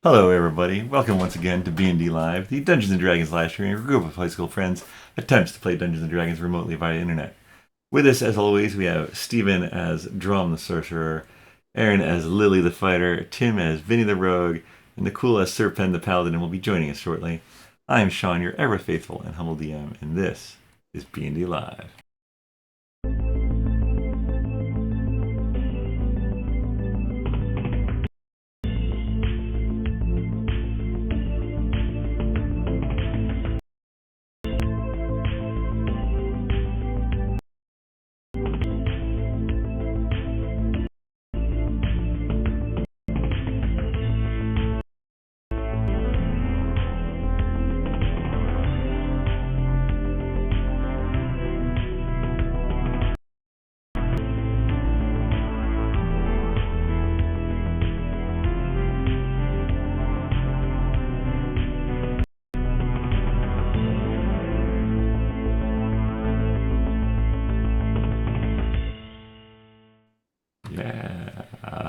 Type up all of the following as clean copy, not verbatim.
Hello everybody, welcome once again to BND Live, the Dungeons & Dragons live stream where a group of high school friends attempts to play Dungeons & Dragons remotely via the internet. With us, as always, we have Stephen as Dromm the sorcerer, Erin as Lily the fighter, Tim as Vinny the rogue, and Nakul as Serpent the paladin, and will be joining us shortly. I am Shawn, your ever faithful and humble DM, and this is BND Live.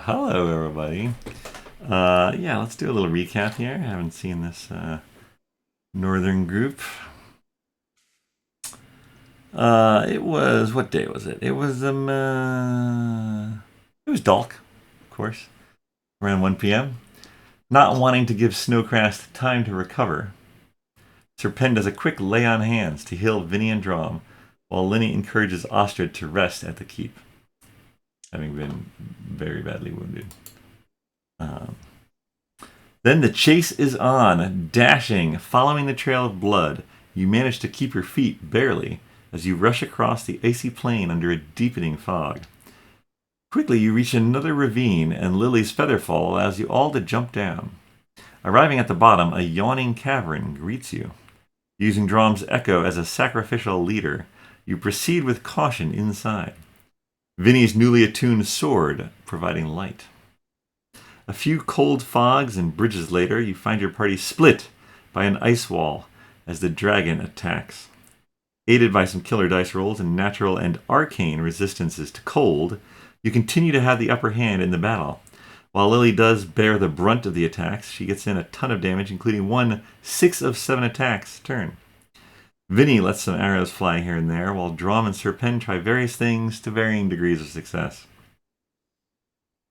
Hello everybody. Let's do a little recap here. I haven't seen this northern group. It was, what day was it? It was Dalk, of course, around 1 p.m. Not wanting to give Snowcrest time to recover, Serpent does a quick lay on hands to heal Vinny and Dromm, while Lily encourages Ostrid to rest at the keep, having been very badly wounded. Then the chase is on, dashing, following the trail of blood. You manage to keep your feet barely as you rush across the icy plain under a deepening fog. Quickly you reach another ravine, and Lily's featherfall allows you all to jump down. Arriving at the bottom, a yawning cavern greets you. Using Dromm's echo as a sacrificial leader, you proceed with caution inside. Vinny's newly attuned sword providing light. A few cold fogs and bridges later, you find your party split by an ice wall as the dragon attacks. Aided by some killer dice rolls and natural and arcane resistances to cold, you continue to have the upper hand in the battle. While Lily does bear the brunt of the attacks, she gets in a ton of damage, including one 6 of 7 attacks turn. Vinny lets some arrows fly here and there, while Dromm and Serpent try various things to varying degrees of success.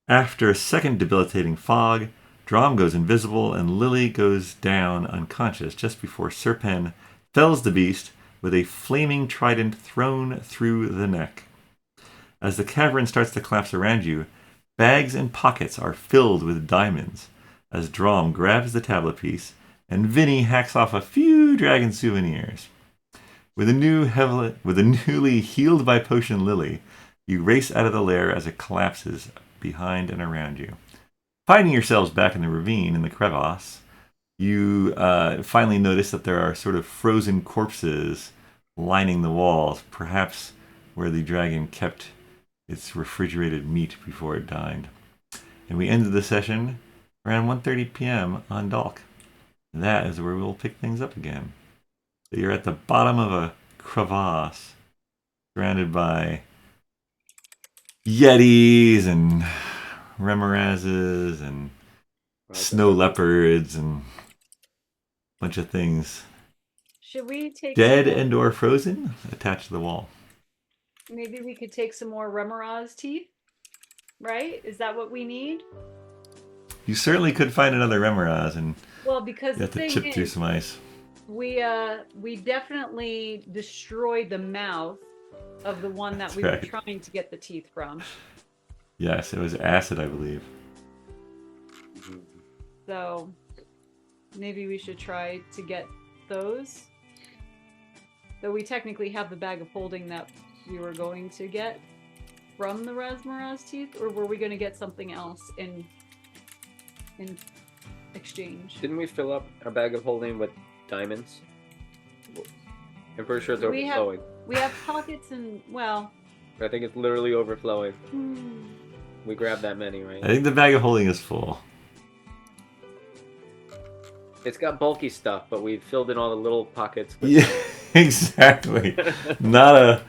After a second debilitating fog, Dromm goes invisible and Lily goes down unconscious just before Serpent fells the beast with a flaming trident thrown through the neck. As the cavern starts to collapse around you, bags and pockets are filled with diamonds as Dromm grabs the tablet piece and Vinny hacks off a few dragon souvenirs. With a newly healed by potion Lily, you race out of the lair as it collapses behind and around you. Finding yourselves back in the ravine in the crevasse, you finally notice that there are sort of frozen corpses lining the walls, perhaps where the dragon kept its refrigerated meat before it died. And we ended the session around 1:30 p.m. on Dalk. That is where we'll pick things up again. So you're at the bottom of a crevasse, surrounded by yetis and remorazes and snow leopards and a bunch of things. Should we take dead and or frozen attached to the wall? Maybe we could take some more remoraz teeth, right? Is that what we need? You certainly could find another remoraz, and because you have to chip through some ice. We definitely destroyed the mouth of the one that were trying to get the teeth from. Yes, it was acid, I believe. So maybe we should try to get those. Though we technically have the bag of holding that we were going to get from the remoraz teeth, or were we going to get something else in exchange? Didn't we fill up our bag of holding with diamonds? I'm pretty sure it's overflowing. We have pockets and, well... I think it's literally overflowing. We grabbed that many, right? I think the bag of holding is full. It's got bulky stuff, but we filled in all the little pockets. Yeah, exactly. not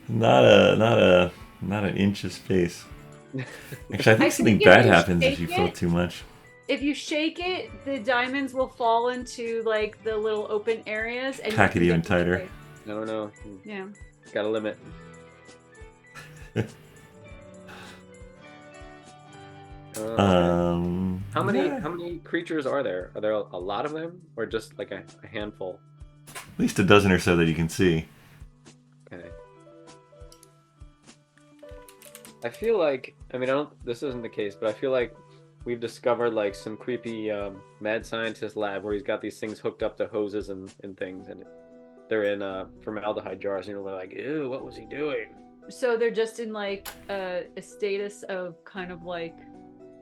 an inch of space. Actually, I think something bad happens if you fill too much. If you shake it, the diamonds will fall into like the little open areas and Pack it even tighter. I don't know. Yeah. Got a limit. Okay. How many creatures are there? Are there a lot of them, or just like a handful? At least a dozen or so that you can see. Okay. I feel like, I mean, this isn't the case, but I feel like we've discovered like some creepy mad scientist lab where he's got these things hooked up to hoses and things, and they're in formaldehyde jars. You know, they're like, ew, what was he doing? So they're just in like a status of kind of like.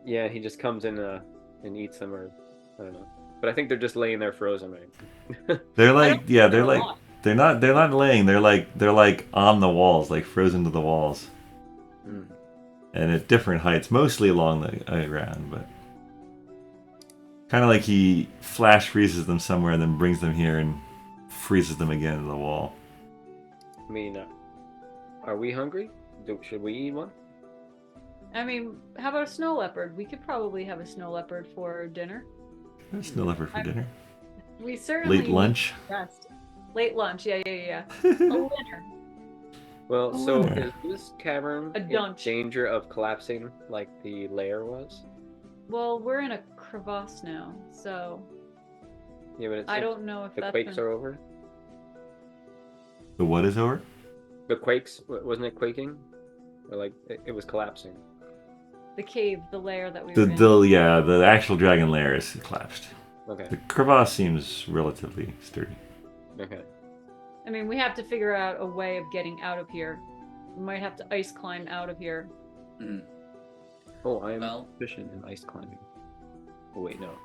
Yeah, he just comes in and eats them, or I don't know. But I think they're just laying there frozen, right? They're like, yeah, they're like, they're not laying. They're like on the walls, like frozen to the walls, and at different heights, mostly along the ground, but kind of like he flash freezes them somewhere and then brings them here and freezes them again to the wall. I mean, are we hungry? Should we eat one? I mean, how about a snow leopard? We could probably have a snow leopard for dinner. Snow leopard for dinner. We certainly late lunch. Rest. Late lunch, yeah. A dinner. Well, so is this cavern in danger of collapsing like the lair was? Well, we're in a crevasse now, so yeah, but I don't know if the quakes are over. The what is over? The quakes, wasn't it quaking? Or like it was collapsing. The cave, the lair that we were in. The actual dragon lair is collapsed. Okay. The crevasse seems relatively sturdy. Okay. I mean, we have to figure out a way of getting out of here. We might have to ice climb out of here. Mm. Oh, I am proficient in ice climbing. Oh wait, no.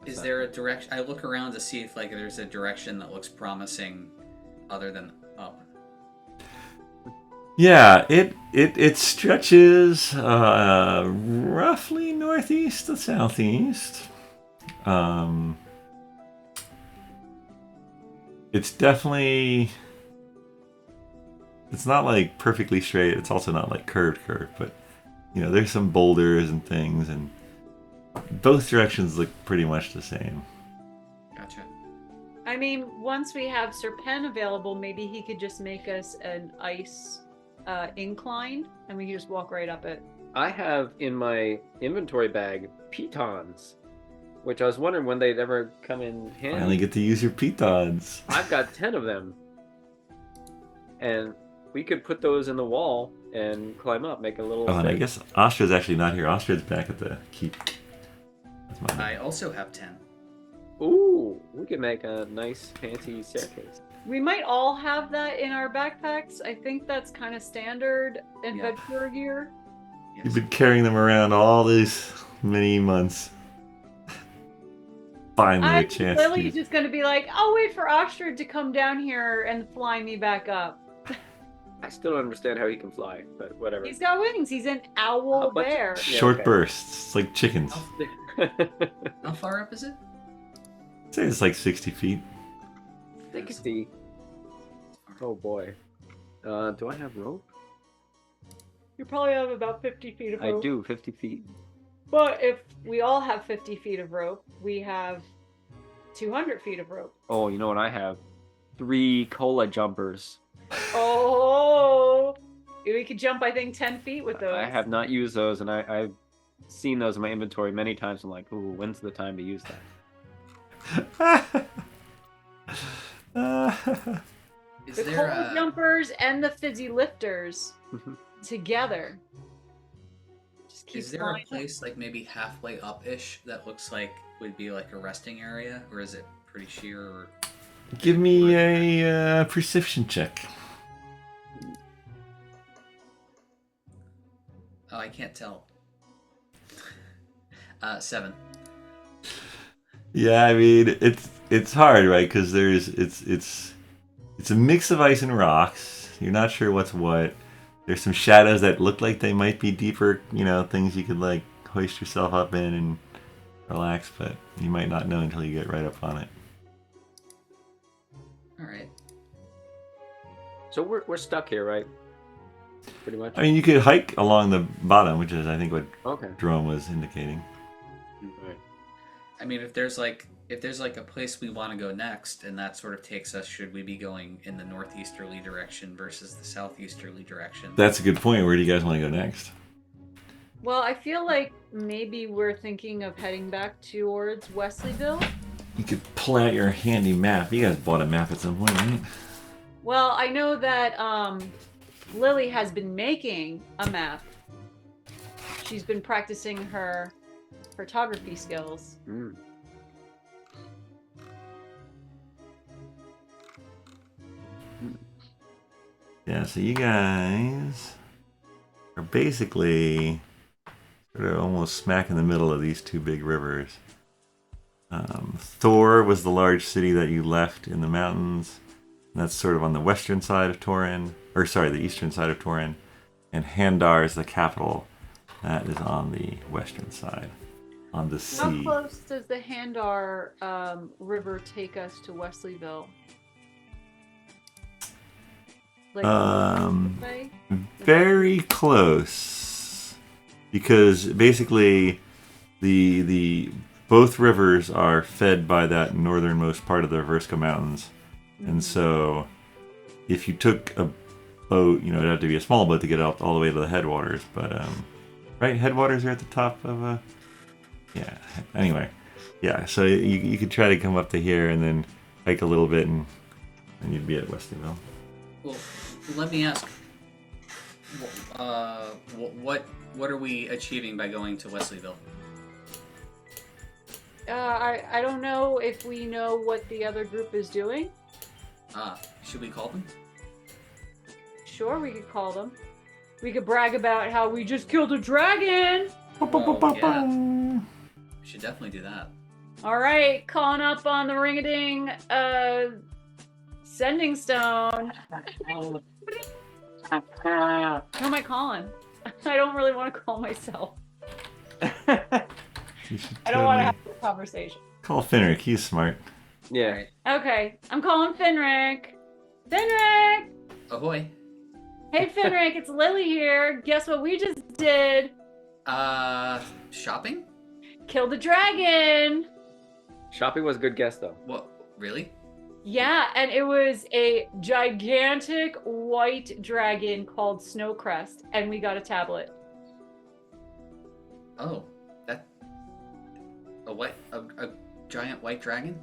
Is there a direction? I look around to see if like there's a direction that looks promising, other than up. Yeah, it stretches roughly northeast to southeast. It's definitely, it's not like perfectly straight. It's also not like curved, but you know, there's some boulders and things, and both directions look pretty much the same. Gotcha. I mean, once we have Sir Pen available, maybe he could just make us an ice incline, and we can just walk right up it. I have in my inventory bag pitons, which I was wondering when they'd ever come in handy. Finally get to use your pitons. I've got 10 of them, and we could put those in the wall and climb up, make a little. Oh, and I guess Ostrid's actually not here. Ostrid's back at the keep. That's I also have 10. Ooh, we could make a nice fancy staircase. We might all have that in our backpacks. I think that's kind of standard adventurer gear. Yes. You've been carrying them around all these many months. Finally, a chance. Lily's just going to be like, I'll wait for Ostrid to come down here and fly me back up. I still don't understand how he can fly, but whatever. He's got wings. He's an owl bear. Short bursts. It's like chickens. How far up is it? I'd say it's like 60 feet. 60. Oh boy. Do I have rope? You probably have about 50 feet of rope. I do, 50 feet. But if we all have 50 feet of rope, we have 200 feet of rope. Oh, you know what I have? 3 cola jumpers. Oh! We could jump, I think, 10 feet with those. I have not used those, and I've seen those in my inventory many times. I'm like, ooh, when's the time to use that? The cola jumpers and the fizzy lifters together. Just keep Is there a place like maybe halfway up-ish that looks like would be like a resting area, or is it pretty sheer? Or... Give me a perception check. Oh, I can't tell. 7. Yeah, I mean it's hard, right? Because it's a mix of ice and rocks. You're not sure what's what. There's some shadows that look like they might be deeper, you know, things you could like hoist yourself up in and relax, but you might not know until you get right up on it. All right. So we're stuck here, right? Pretty much. I mean, you could hike along the bottom, which is I think what Okay. Dromm was indicating. Right. I mean, if there's like a place we want to go next, and that sort of takes us, should we be going in the northeasterly direction versus the southeasterly direction? That's a good point. Where do you guys want to go next? Well, I feel like maybe we're thinking of heading back towards Wesleyville. You could pull out your handy map. You guys bought a map at some point, right? Well, I know that Lily has been making a map. She's been practicing her photography skills. Mm. Yeah, so you guys are basically sort of almost smack in the middle of these two big rivers. Thor was the large city that you left in the mountains. And that's sort of on the western side of Torin, or sorry, the eastern side of Torin. And Handar is the capital. That is on the western side, on the How sea. close does the Handar River take us to Wesleyville? Like, way? Very close, because basically the both rivers are fed by that northernmost part of the Verska Mountains, and so if you took a boat, it'd have to be a small boat to get out all the way to the headwaters. But right, headwaters are at the top of yeah. Anyway, yeah. So you could try to come up to here and then hike a little bit, and you'd be at Wesleyville. Well, let me ask. What are we achieving by going to Wesleyville? I don't know if we know what the other group is doing. Should we call them? Sure, we could call them. We could brag about how we just killed a dragon. Well, yeah. We should definitely do that. All right, calling up on the ring-a-ding sending stone. Who am I calling? I don't really want to call myself. I don't want to have a conversation. Call Finric. He's smart. Yeah. Okay, I'm calling Finric. Finric! Ahoy. Hey Finric, it's Lily here. Guess what we just did? Shopping? Killed a dragon. Shopping was a good guess, though. What? Really? Yeah, and it was a gigantic white dragon called Snowcrest, and we got a tablet. Oh, that a giant white dragon?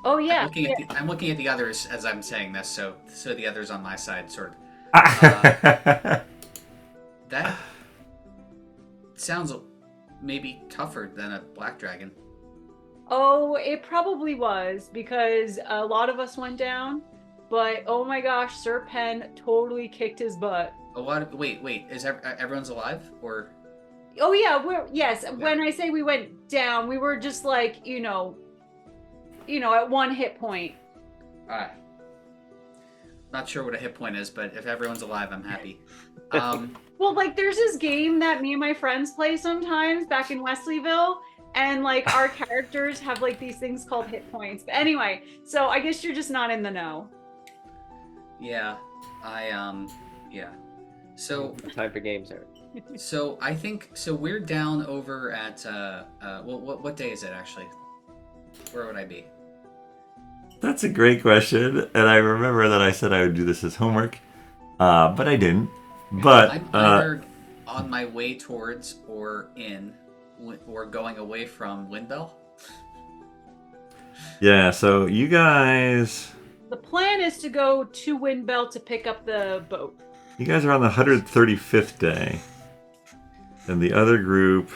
Oh yeah. I'm looking at the others as I'm saying this, so the others on my side sort of. That sounds maybe tougher than a black dragon. Oh, it probably was, because a lot of us went down, but oh my gosh, Sir Penn totally kicked his butt. A lot of wait, is everyone's alive or? Oh yeah, yes. Yeah. When I say we went down, we were just like, at one hit point. Alright. Not sure what a hit point is, but if everyone's alive, I'm happy. Well, like, there's this game that me and my friends play sometimes back in Wesleyville, and like our characters have like these things called hit points. But anyway, so I guess you're just not in the know. Yeah, yeah. So Time for games, Erin. So I think we're down over at what day is it actually? Where would I be? That's a great question, and I remember that I said I would do this as homework, but I didn't. But I'm either on my way towards or going away from Windbell. Yeah, so you guys, The plan is to go to Windbell to pick up the boat. you guys are on the 135th day, and the other group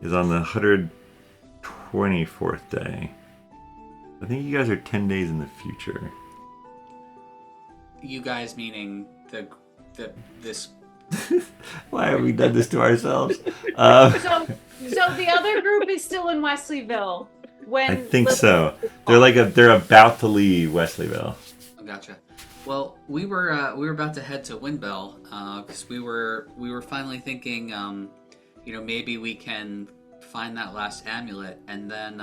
is on the 124th day. I think you guys are 10 days in the future. You guys meaning this. Why have we done this to ourselves? So the other group is still in Wesleyville. When I think so. They're about to leave Wesleyville. Oh, gotcha. Well, we were about to head to Windbell because we were finally thinking, maybe we can find that last amulet, and then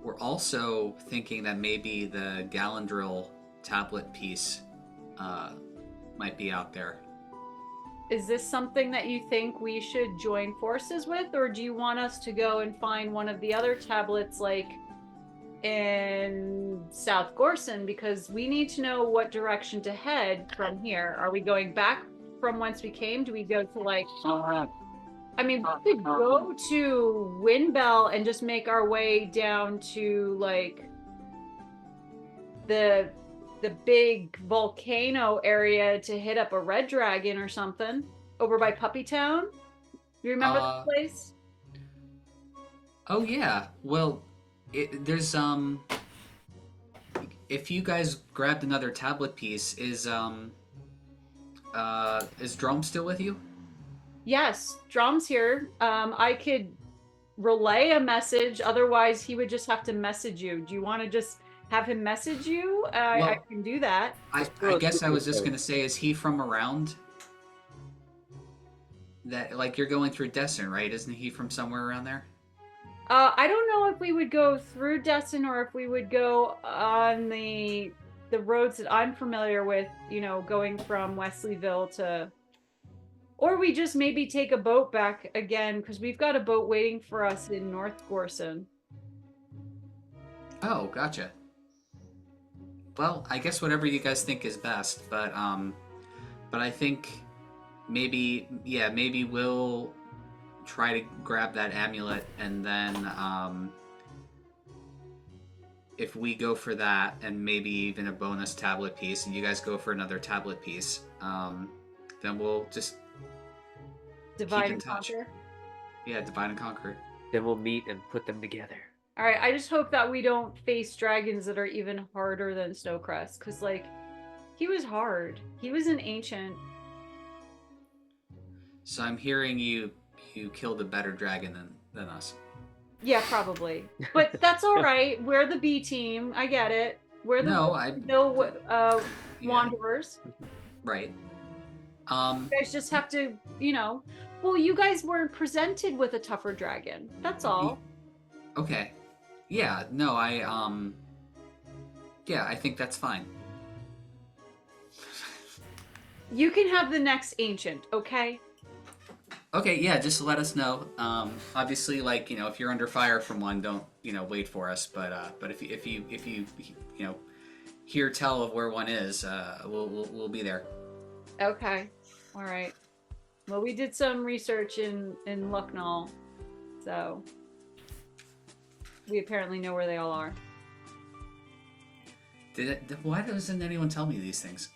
we're also thinking that maybe the Galandril tablet piece might be out there. is this something that you think we should join forces with, or do you want us to go and find one of the other tablets, like in South Gorson? Because we need to know what direction to head from here. Are we going back from whence we came? Do we go to like... I mean, we could go to Windbell and just make our way down to like the big volcano area to hit up a red dragon or something over by Puppy Town. You remember that place? Oh yeah. Well, there's if you guys grabbed another tablet piece, is Dromm still with you? Yes, Dromm's here. I could relay a message. Otherwise, he would just have to message you. Do you want to just have him message you? I can do that. I guess I was just going to say, is he from around? That, like, you're going through Destin, right? Isn't he from somewhere around there? I don't know if we would go through Destin or if we would go on the roads that I'm familiar with, you know, going from Wesleyville to... Or we just maybe take a boat back again, because we've got a boat waiting for us in North Gorson. Oh, gotcha. Well, I guess whatever you guys think is best, but I think maybe we'll try to grab that amulet, and then if we go for that, and maybe even a bonus tablet piece, and you guys go for another tablet piece, then we'll just divide and conquer. Yeah, divide and conquer. Then we'll meet and put them together. All right, I just hope that we don't face dragons that are even harder than Snowcrest, because, like, he was hard. He was an ancient. So I'm hearing you killed a better dragon than us. Yeah, probably. But that's all right. We're the B team. I get it. We're the Wanderers. Right. You guys just have to, you know... Well, you guys weren't presented with a tougher dragon. That's all. Okay. Yeah, no, I think that's fine. You can have the next ancient, okay? Okay, yeah, just let us know. Obviously, like, you know, if you're under fire from one, don't, you know, wait for us. But if you you know, hear tell of where one is, we'll be there. Okay. All right. Well, we did some research in Lucknow, so we apparently know where they all are. Why doesn't anyone tell me these things?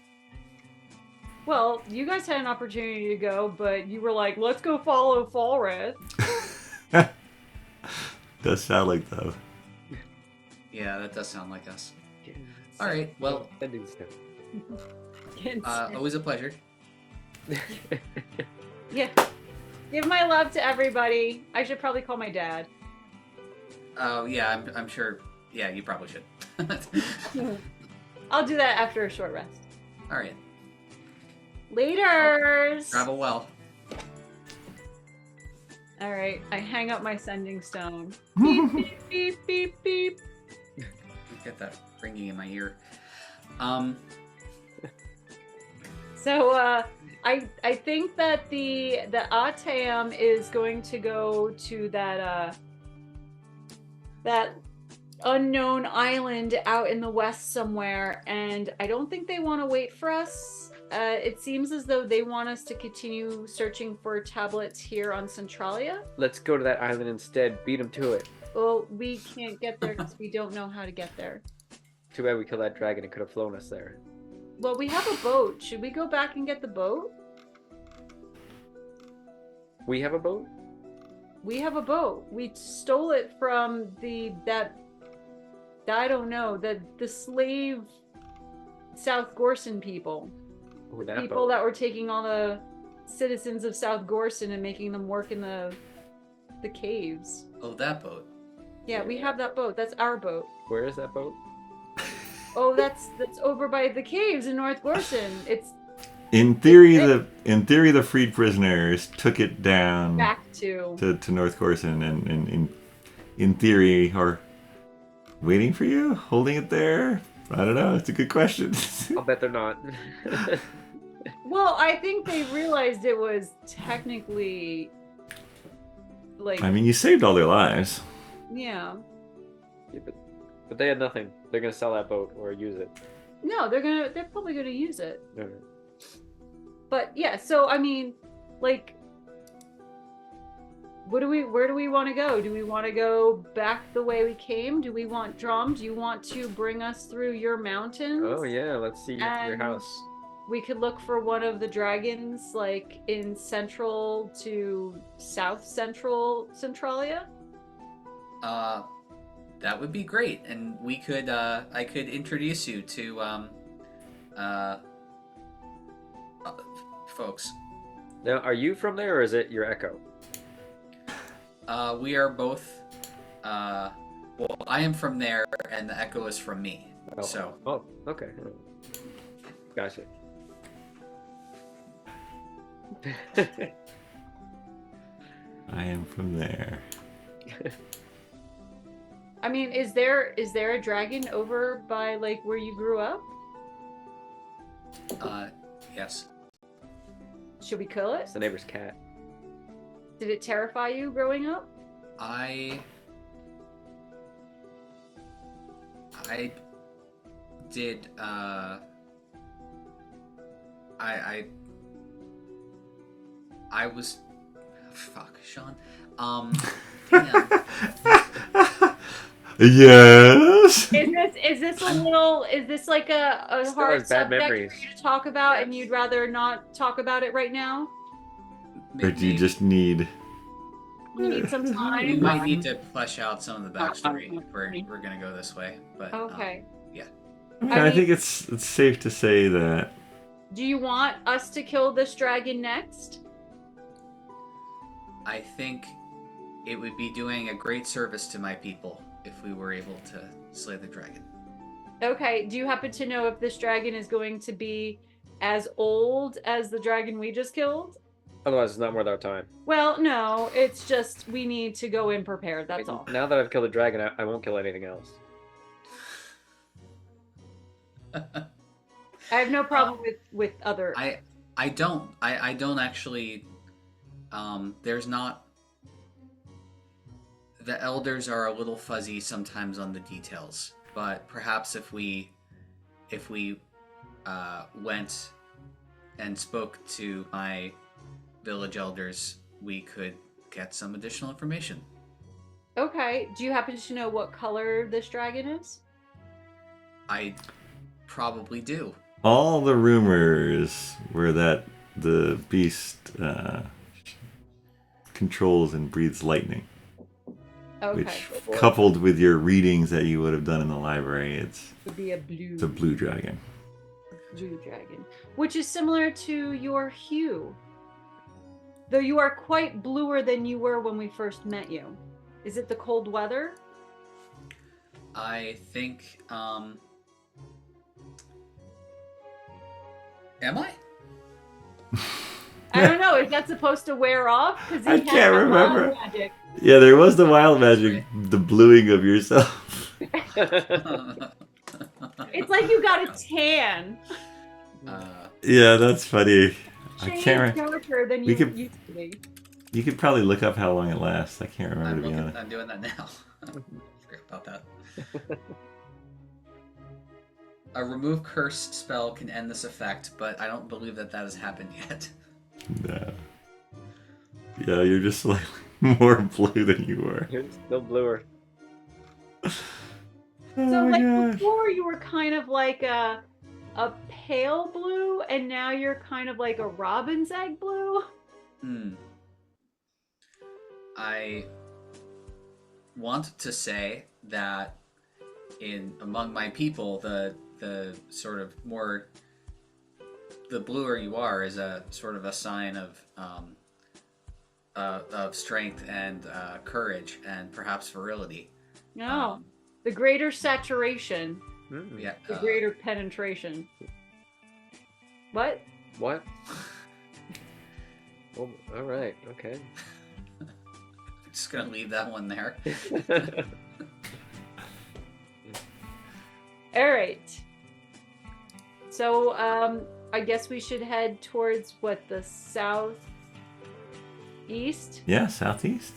Well, you guys had an opportunity to go, but you were like, let's go follow Falrith. Does sound like though. Yeah, that does sound like us. All right, well, always a pleasure. Yeah. Give my love to everybody. I should probably call my dad. Oh, yeah, I'm sure. Yeah, you probably should. I'll do that after a short rest. All right. Laters! Travel well. All right, I hang up my sending stone. Beep, beep, beep, beep, beep. Get that ringing in my ear. So, I think that the Atam is going to go to that unknown island out in the west somewhere, and I don't think they want to wait for us. It seems as though they want us to continue searching for tablets here on Centralia. Let's go to that island instead. Beat them to it. Well, we can't get there because we don't know how to get there. Too bad we killed that dragon. It could have flown us there. Well, we have a boat. Should we go back and get the boat? We have a boat? We have a boat. We stole it from I don't know, the slave South Gorson people. Ooh, The people that were taking all the citizens of South Gorson and making them work in the caves. Oh, that boat. Yeah, we have that boat. That's our boat. Where is that boat? Oh, that's over by the caves in North Gorson. It's In theory, the freed prisoners took it down back to North Corson, and in theory are waiting for you, holding it there. I don't know. It's a good question. I'll bet they're not. Well, I think they realized it was technically like I mean, you saved all their lives. yeah. Yeah, but they had nothing. They're gonna sell that boat or use it. No, they're probably gonna use it. Alright. But yeah, so I mean, like, where do we want to go? Do we want to go back the way we came? Do we want Dromm? Do you want to bring us through your mountains? Oh yeah, let's see your And house. we could look for one of the dragons, like in central to south central Centralia. That would be great, and we could I could introduce you to folks. Now, are you from there or is it your echo? We are both. Well, I am from there, and the echo is from me. Oh. So. Oh, okay. Gotcha. I am from there. I mean, is there a dragon over by like where you grew up? Yes. Should we kill it? It's the neighbor's cat. Did it terrify you growing up? I did. I was. Fuck, Shawn. Damn. Yes. Is this a little? Is this like a Still hard has bad subject memories. for you to talk about, and you'd rather not talk about it right now? Or do you just need? You need some We time. might need to flesh out some of the backstory. We're gonna go this way, but Okay. I mean, I I mean- think it's safe to say that Do you want us to kill this dragon next? I think it would be doing a great service to my people if we were able to slay the dragon. Okay. Do you happen to know if this dragon is going to be as old as the dragon we just killed? Otherwise, it's not worth our time. Well, no. It's just we need to go in prepared. That's all. Now that I've killed a dragon, I won't kill anything else. I have no problem with other. I don't actually. There's not. The elders are a little fuzzy sometimes on the details, but perhaps if we went and spoke to my village elders, we could get some additional information. Okay. Do you happen to know what color this dragon is? I probably do. all the rumors were that the beast controls and breathes lightning. Okay. Which, coupled with your readings that you would have done in the library, it's Would be a blue. a blue dragon. Blue dragon, which is similar to your hue. Though you are quite bluer than you were when we first met you. Is it the cold weather? I think, am I? I don't know. Is that supposed to wear off? Because I can't remember. Magic. Yeah, there was the wild magic, the bluing of yourself. It's like you got a tan. Yeah, that's funny. I Shades can't. darker than we you could- used to be. You could probably look up how long it lasts. I can't remember to be honest. I'm doing that now. Forgot about that. A remove curse spell can end this effect, but I don't believe that has happened yet. No. Yeah, you're just like more blue than you were. You're still bluer. So Oh my like gosh. before you were kind of like a pale blue, and now you're kind of like a robin's egg blue. I want to say that among my people, the sort of more the bluer you are is a sort of a sign of strength and courage and perhaps virility. No, the greater saturation, Yeah. the greater penetration. What? What? Well, all right. Okay. Just gonna leave that one there. All right. So, I guess we should head towards what, the southeast? Yeah, southeast.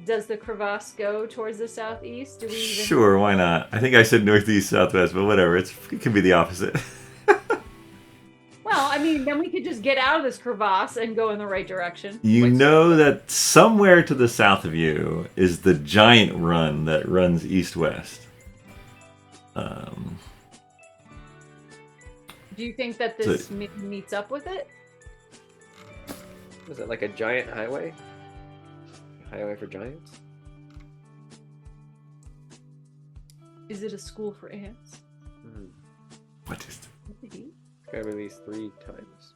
Does the crevasse go towards the southeast? Do we even... Sure, why not? I think I said northeast, southwest, but whatever. It can be the opposite. Well, I mean, then we could just get out of this crevasse and go in the right direction. You know that somewhere to the south of you is the giant run that runs east-west. Do you think that this meets up with it? Is it like a giant highway? Highway for giants? Is it a school for ants? What is it? It's gotta be at least 3 times.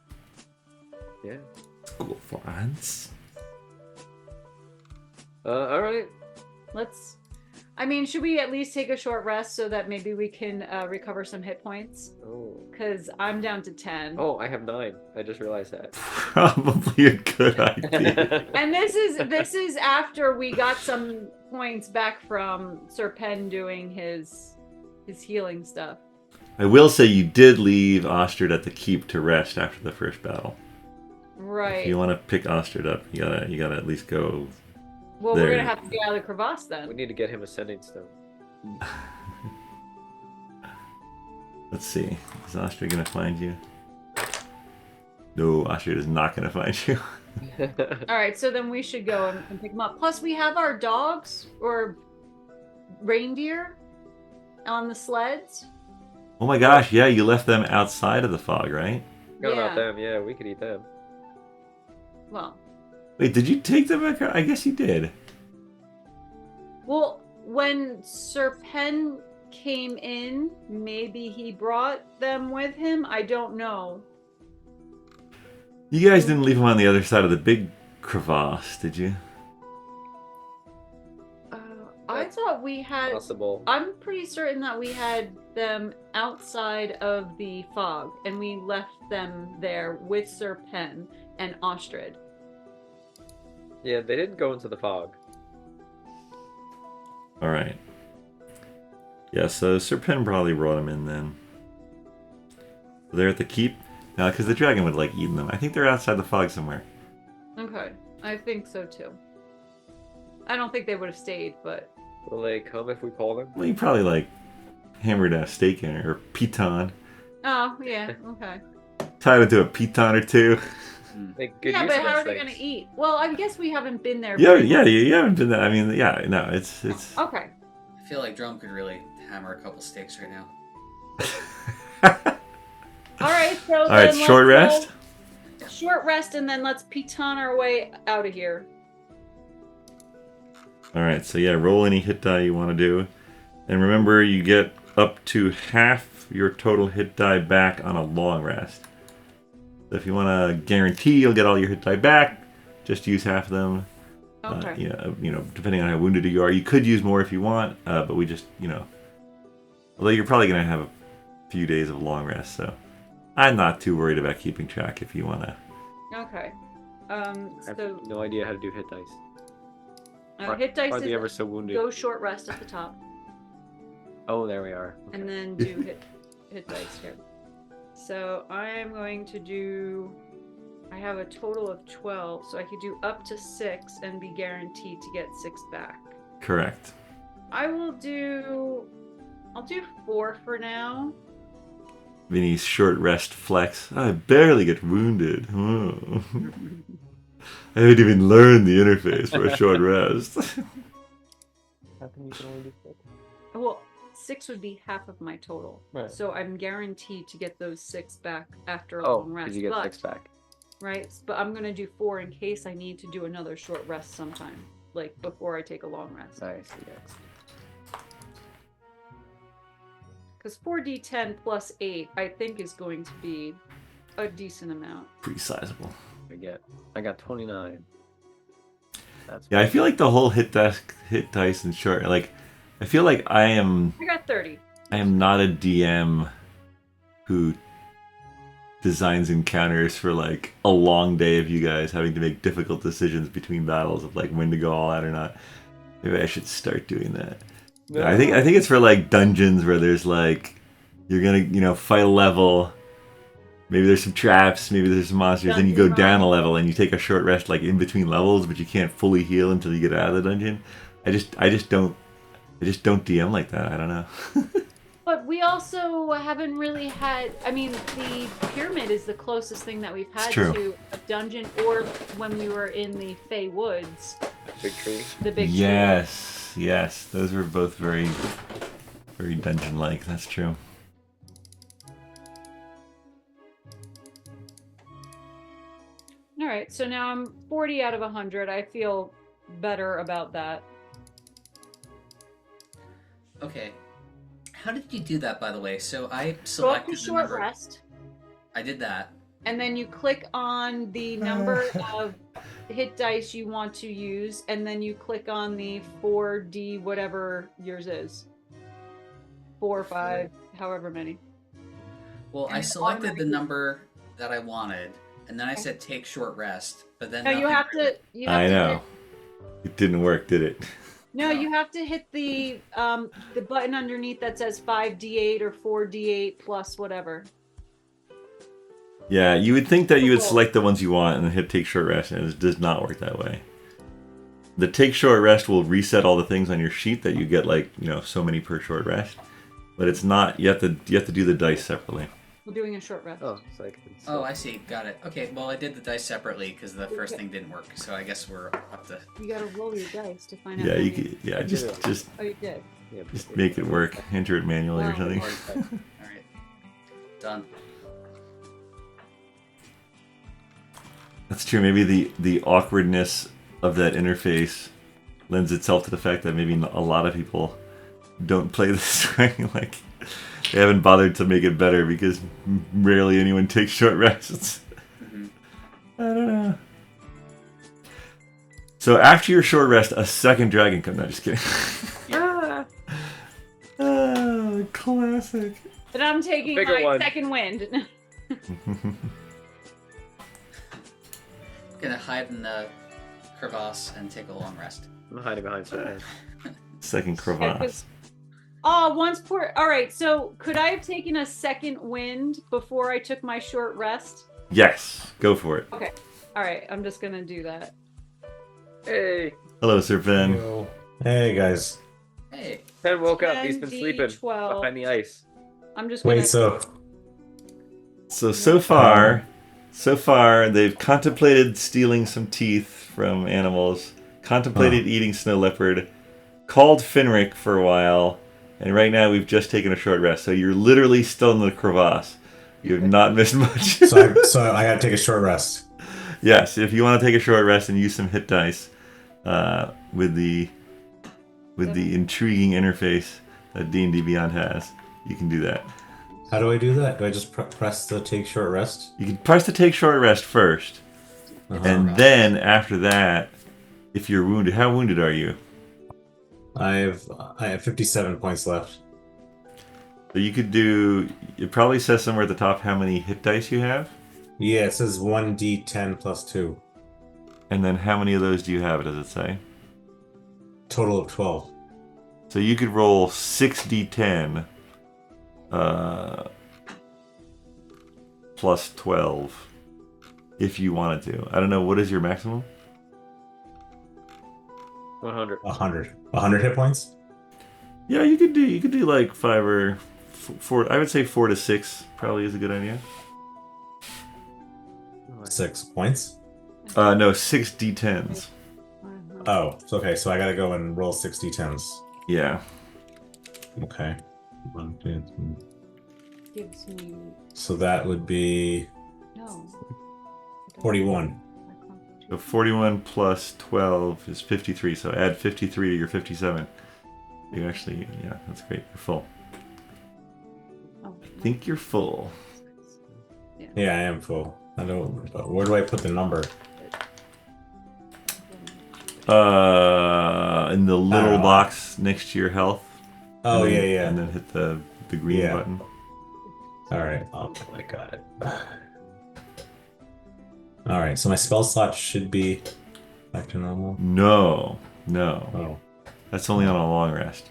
Yeah. School for ants? Alright. Let's... I mean, should we at least take a short rest so that maybe we can recover some hit points? Oh. Because I'm down to 10. Oh, I have 9. I just realized that. Probably a good idea. And this is after we got some points back from Sir Penn doing his healing stuff. I will say you did leave Ostrid at the keep to rest after the first battle. Right. If you want to pick Ostrid up, you gotta at least go. Well, there. we're gonna have to get out of the crevasse then. We need to get him a sending stone. Let's see. Is Ostrid gonna find you? No, Ostrid is not gonna find you. All right, so then we should go and pick them up. Plus, we have our dogs or reindeer on the sleds. Oh my gosh, yeah, you left them outside of the fog, right? Forgot about them. Yeah, we could eat them. Well. Wait, did you take them back? I guess you did. Well, when Sir Penn came in, maybe he brought them with him. I don't know. You guys didn't leave them on the other side of the big crevasse, did you? I thought we had... Possible. I'm pretty certain that we had them outside of the fog, and we left them there with Sir Penn and Ostrid. Yeah, they didn't go into the fog. Alright. Yeah, so Sir Penn probably brought them in then. They're at the keep? No, because the dragon would like eating them. I think they're outside the fog somewhere. Okay, I think so too. I don't think they would have stayed, but... Will they come if we call them? Well, you probably like hammered a steak in it, or piton. Oh, yeah, okay. Tied it to a piton or two. Make good Yeah, use but of how are those they going to things. eat? Well, I guess we haven't been there. Yeah, you haven't been there. I mean, yeah, no, it's... Okay. I feel like Dromm could really hammer a couple steaks right now. Alright, so Alright, short rest? Short rest, and then let's piton our way out of here. Alright, so yeah, roll any hit die you want to do. And remember, you get up to half your total hit die back on a long rest. So if you want to guarantee you'll get all your hit die back, just use half of them. Okay. You know, depending on how wounded you are. You could use more if you want, but we just, although you're probably going to have a few days of long rest, so I'm not too worried about keeping track if you want to. Okay. I have So no idea how to do hit dice. hit dice Are they ever is so wounded? go short rest at the top, Oh, there we are. Okay. and then do hit dice here. So I am going to do... I have a total of 12, so I could do up to 6 and be guaranteed to get 6 back. Correct. I'll do 4 for now. Vinny's short rest flex. I barely get wounded. Oh. I haven't even learned the interface for a short rest. How come you can only do 6? Well, 6 would be half of my total. Right. So I'm guaranteed to get those 6 back after a Oh, long rest. because you get 6 back. Right, but I'm going to do 4 in case I need to do another short rest sometime. Like, before I take a long rest. I see, yes. Because 4d10 plus 8, I think, is going to be a decent amount. Pretty sizable. I got 29. That's Yeah, I feel like the whole hit dice and short, like, I feel like I got 30. am not a DM who designs encounters for like a long day of you guys having to make difficult decisions between battles of like when to go all out or not. Maybe I should start doing that. No. I think it's for like dungeons where there's like you're gonna fight a level maybe there's some traps, maybe there's some monsters, then you go down a level and you take a short rest like in between levels, but you can't fully heal until you get out of the dungeon. I just don't DM like that. I don't know. But we also haven't really had. I mean, the pyramid is the closest thing that we've had to a dungeon, or when we were in the Fey Woods. Big tree. The big tree. Yes, those were both very, very dungeon-like. That's true. All right, so now I'm 40 out of 100. I feel better about that. Okay. How did you do that, by the way? So I Go up selected to the short number. rest, I did that. and then you click on the number of hit dice you want to use, and then you click on the 4D, whatever yours is. 4 or 5, however many. Well, And I it selected the automatically- number that I wanted, and then I said take short rest, but then No, you nothing have to. really- You have I to know. hit- It didn't work, did it? No, you have to hit the button underneath that says 5D8 or 4D8 plus whatever. Yeah, you would think that you would select the ones you want and then hit take short rest, and it does not work that way. The take short rest will reset all the things on your sheet that you get, like, so many per short rest. But it's not. You have to do the dice separately. We're doing a short rest. Oh, it's like. Oh, I see. Got it. Okay, well, I did the dice separately because the first thing didn't work, so I guess we're up to... You gotta roll your dice to find out. Yeah, how you many- could, yeah, just Oh, you did. Yeah, just make it work. Enter it manually or Wow. something. All right. Done. That's true. Maybe the awkwardness of that interface lends itself to the fact that maybe a lot of people don't play this way. Like, they haven't bothered to make it better because rarely anyone takes short rests. Mm-hmm. I don't know. So after your short rest, a second dragon comes. No, just kidding. Ah, Oh, classic. but I'm taking Bigger my one. second wind. Gonna hide in the crevasse and take a long rest. I'm hiding behind something. Second Yeah, crevasse. 'cause- Oh, once per. All right. So could I have taken a second wind before I took my short rest? Yes, go for it. Okay. All right. I'm just gonna do that. Hey, Hello, Sir Ben. Yo. Hey guys. Hey, Pen woke up. He's been 10D, sleeping 12. behind the ice. I'm just gonna. Wait, so So far, they've contemplated stealing some teeth from animals, contemplated eating snow leopard, called Finric for a while, and right now we've just taken a short rest. So you're literally still in the crevasse. You have not missed much. so I gotta take a short rest. Yes, if you want to take a short rest and use some hit dice with the intriguing interface that D&D Beyond has, you can do that. How do I do that? Do I just press the take short rest? You can press the take short rest first, and then after that, if you're wounded, how wounded are you? I have 57 points left. So you could do. It probably says somewhere at the top how many hit dice you have, Yeah, it says 1d10 plus 2. and then how many of those do you have? Does it say? Total of 12. So you could roll 6d10 plus 12 if you wanted to. I don't know. What is your maximum? 100. 100. 100 hit points? Yeah, you could do like 5 or 4. I would say 4 to 6 probably is a good idea. 6 points? No, 6 d10s. Oh, so okay, so I gotta go and roll 6 d10s. Yeah. Okay. 1, 2, 3. Gives me So that would be no. 41. So 41 plus 12 is 53. So add 53 to your 57. You actually, yeah, that's great. You're full. Oh, I think you're full. Yeah, I am full. I don't. But where do I put the number? In the little Oh. box next to your health. Oh, and then, yeah. And then hit the green Yeah. button. Alright, I got it. Alright, so my spell slot should be back to normal. No. Oh. That's only on a long rest.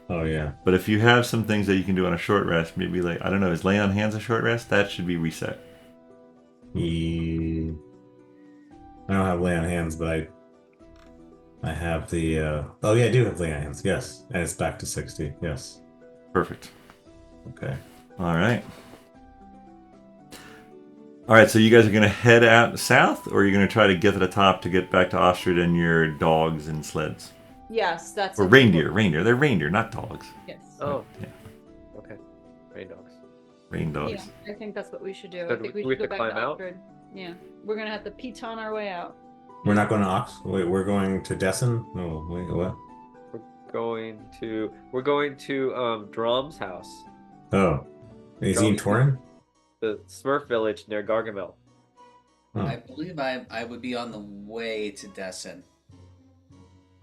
Oh, yeah. But if you have some things that you can do on a short rest, maybe like, I don't know, is lay on hands a short rest? That should be reset. I don't have lay on hands, but I have the. Oh yeah, I do have lay on hands. Yes, and it's back to 60. Yes. Perfect. Okay. All right. All right, so you guys are going to head out south, or are you going to try to get to the top to get back to Ostrid and your dogs and sleds? Yes, that's. Or reindeer. They're reindeer, not dogs. Yes. Oh, Yeah. okay. Rain dogs. Rain dogs. Yeah, I think that's what we should do. So I think we do we should go have to back to climb out? Ostrid. Yeah, we're gonna have to piton our way out. We're not going to Ox. Wait, we're going to Dessen. No, wait, what? We're going to Dromm's house, Oh, is he in Torin? the Smurf village near Gargamel. Oh, I believe I would be on the way to Dessen.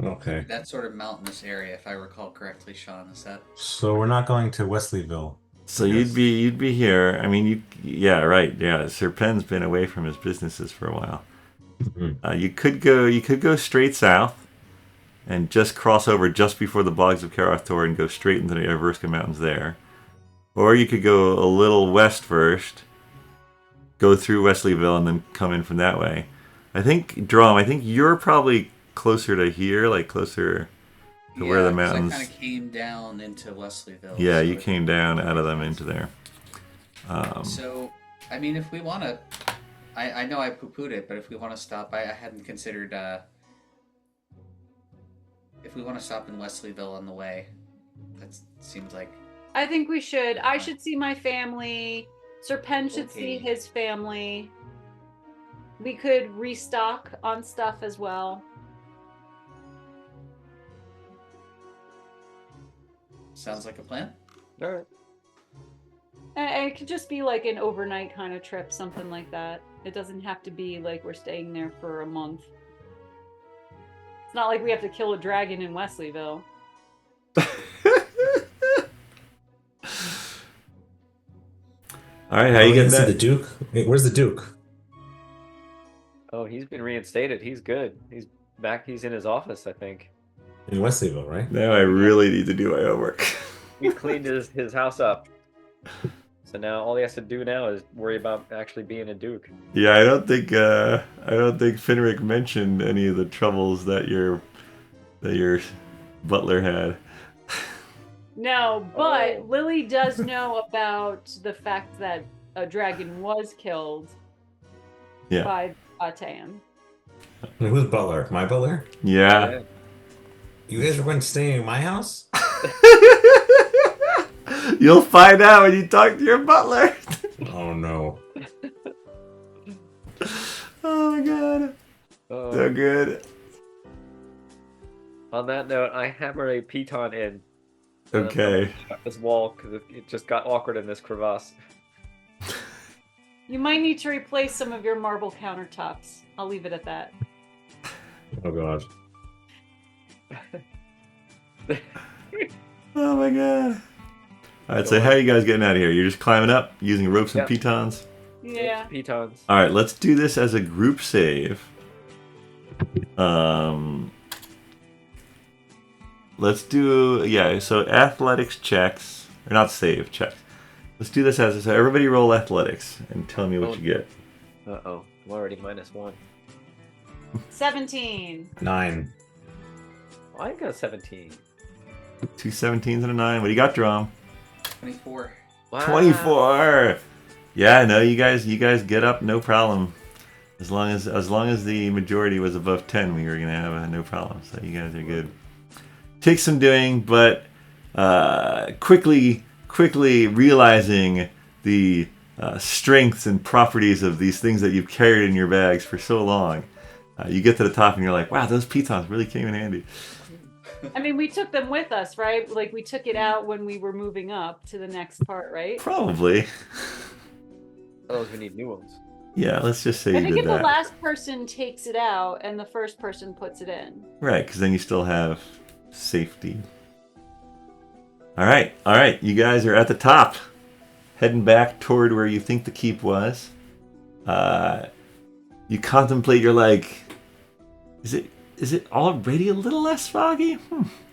okay. That sort of mountainous area, if I recall correctly, Shawn. Is that? So we're not going to Wesleyville. So Yes. you'd be here. I mean, yeah, right. Yeah, Sir Penn's been away from his businesses for a while. Mhm. You could go straight south and just cross over just before the bogs of Karathor and go straight into the Everska Mountains there. Or you could go a little west first, go through Wesleyville, and then come in from that way. I think, Dromm, you're probably closer to here, like closer to where the 'cause mountains... I kind of came down into Wesleyville. Yeah, so you it- came down out of them into there. So, I mean, if we want to, I know I poo-pooed it, but if we want to stop, I hadn't considered, if we want to stop in Wesleyville on the way, that seems like, I think we should. I should see my family. Sir Penn should see Okay. his family. We could restock on stuff as well. sounds like a plan. All right. And it could just be like an overnight kind of trip, something like that. It doesn't have to be like we're staying there for a month. It's not like we have to kill a dragon in Wesleyville. All right, how you getting see that? the Duke? Wait, where's the Duke? Oh, he's been reinstated. He's good. He's back. He's in his office, I think. In Wesleyville, right? Now I really need to do my homework. We cleaned his house up. So now all he has to do now is worry about actually being a duke. Yeah, I don't think Finric mentioned any of the troubles that your butler had. No, but Oh. Lily does know about the fact that a dragon was killed Yeah. by Tan. Wait, who's Butler? My Butler? Yeah. You guys are going to stay in my house? You'll find out when you talk to your butler. Oh no. Oh my god. So good. On that note, I hammer a piton in. Okay. This wall because it just got awkward in this crevasse. You might need to replace some of your marble countertops. I'll leave it at that. Oh god. Oh my god. Alright, so how are you guys getting out of here? You're just climbing up using ropes and Yep. pitons? Yeah. Pitons. Alright, let's do this as a group save. Let's do, yeah, so athletics checks, or not save, checks. Let's do this as, so everybody roll athletics and tell me what you get. Uh-oh. I'm already -1. 17. 9. Oh, I got a 17. 2 17s and a 9. What do you got, Dromm? 24. Wow. 24! Yeah, no, you guys get up, no problem. As long as the majority was above 10, we were gonna have no problem. So you guys are good. Takes some doing, but quickly realizing the strengths and properties of these things that you've carried in your bags for so long, you get to the top and you're like, wow, those pitons really came in handy. I mean, we took them with us, right? Like, we took it out when we were moving up to the next part, right? Probably. Oh, we need new ones. Yeah, let's just say I you think did if that. the last person takes it out and the first person puts it in. Right, because then you still have safety. All right, you guys are at the top, heading back toward where you think the keep was. You contemplate. You're like, is it already a little less foggy?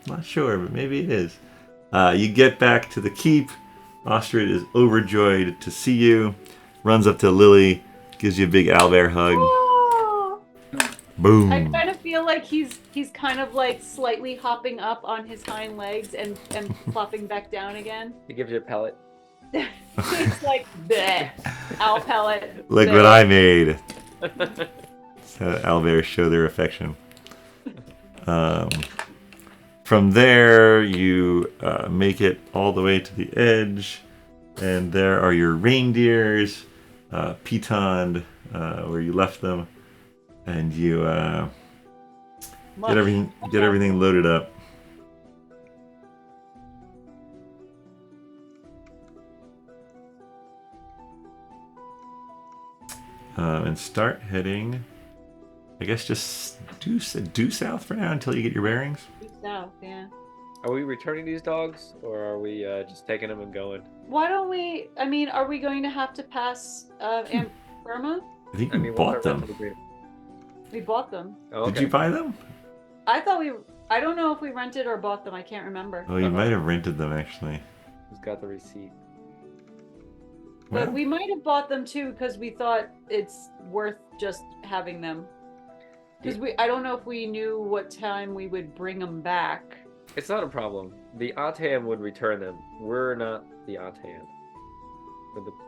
Not sure, but maybe it is. You get back to the keep. Ostrid is overjoyed to see you. Runs up to Lily, Gives you a big owlbear hug. Oh! Boom. I kind of feel like he's kind of like slightly hopping up on his hind legs and plopping back down again. He gives you a pellet. He's like, bleh, owl pellet. Look bleh. what I made. So owlbears show their affection. From there, you make it all the way to the edge, and there are your reindeers, pitoned where you left them, and you get everything loaded up. And start heading. I guess just due south for now until you get your bearings. Due south, yeah. Are we returning these dogs, or are we just taking them and going? Why don't we? I mean, are we going to have to pass Burma? I think I you mean, bought what's our them. rental agreement? We bought them. Oh, okay. Did you buy them? I thought we. I don't know if we rented or bought them. I can't remember. Oh, you might have rented them actually. Who's got the receipt? But Well, we might have bought them too because we thought it's worth just having them. Because I don't know if we knew what time we would bring them back. It's not a problem. The Atam would return them. We're not the Atam.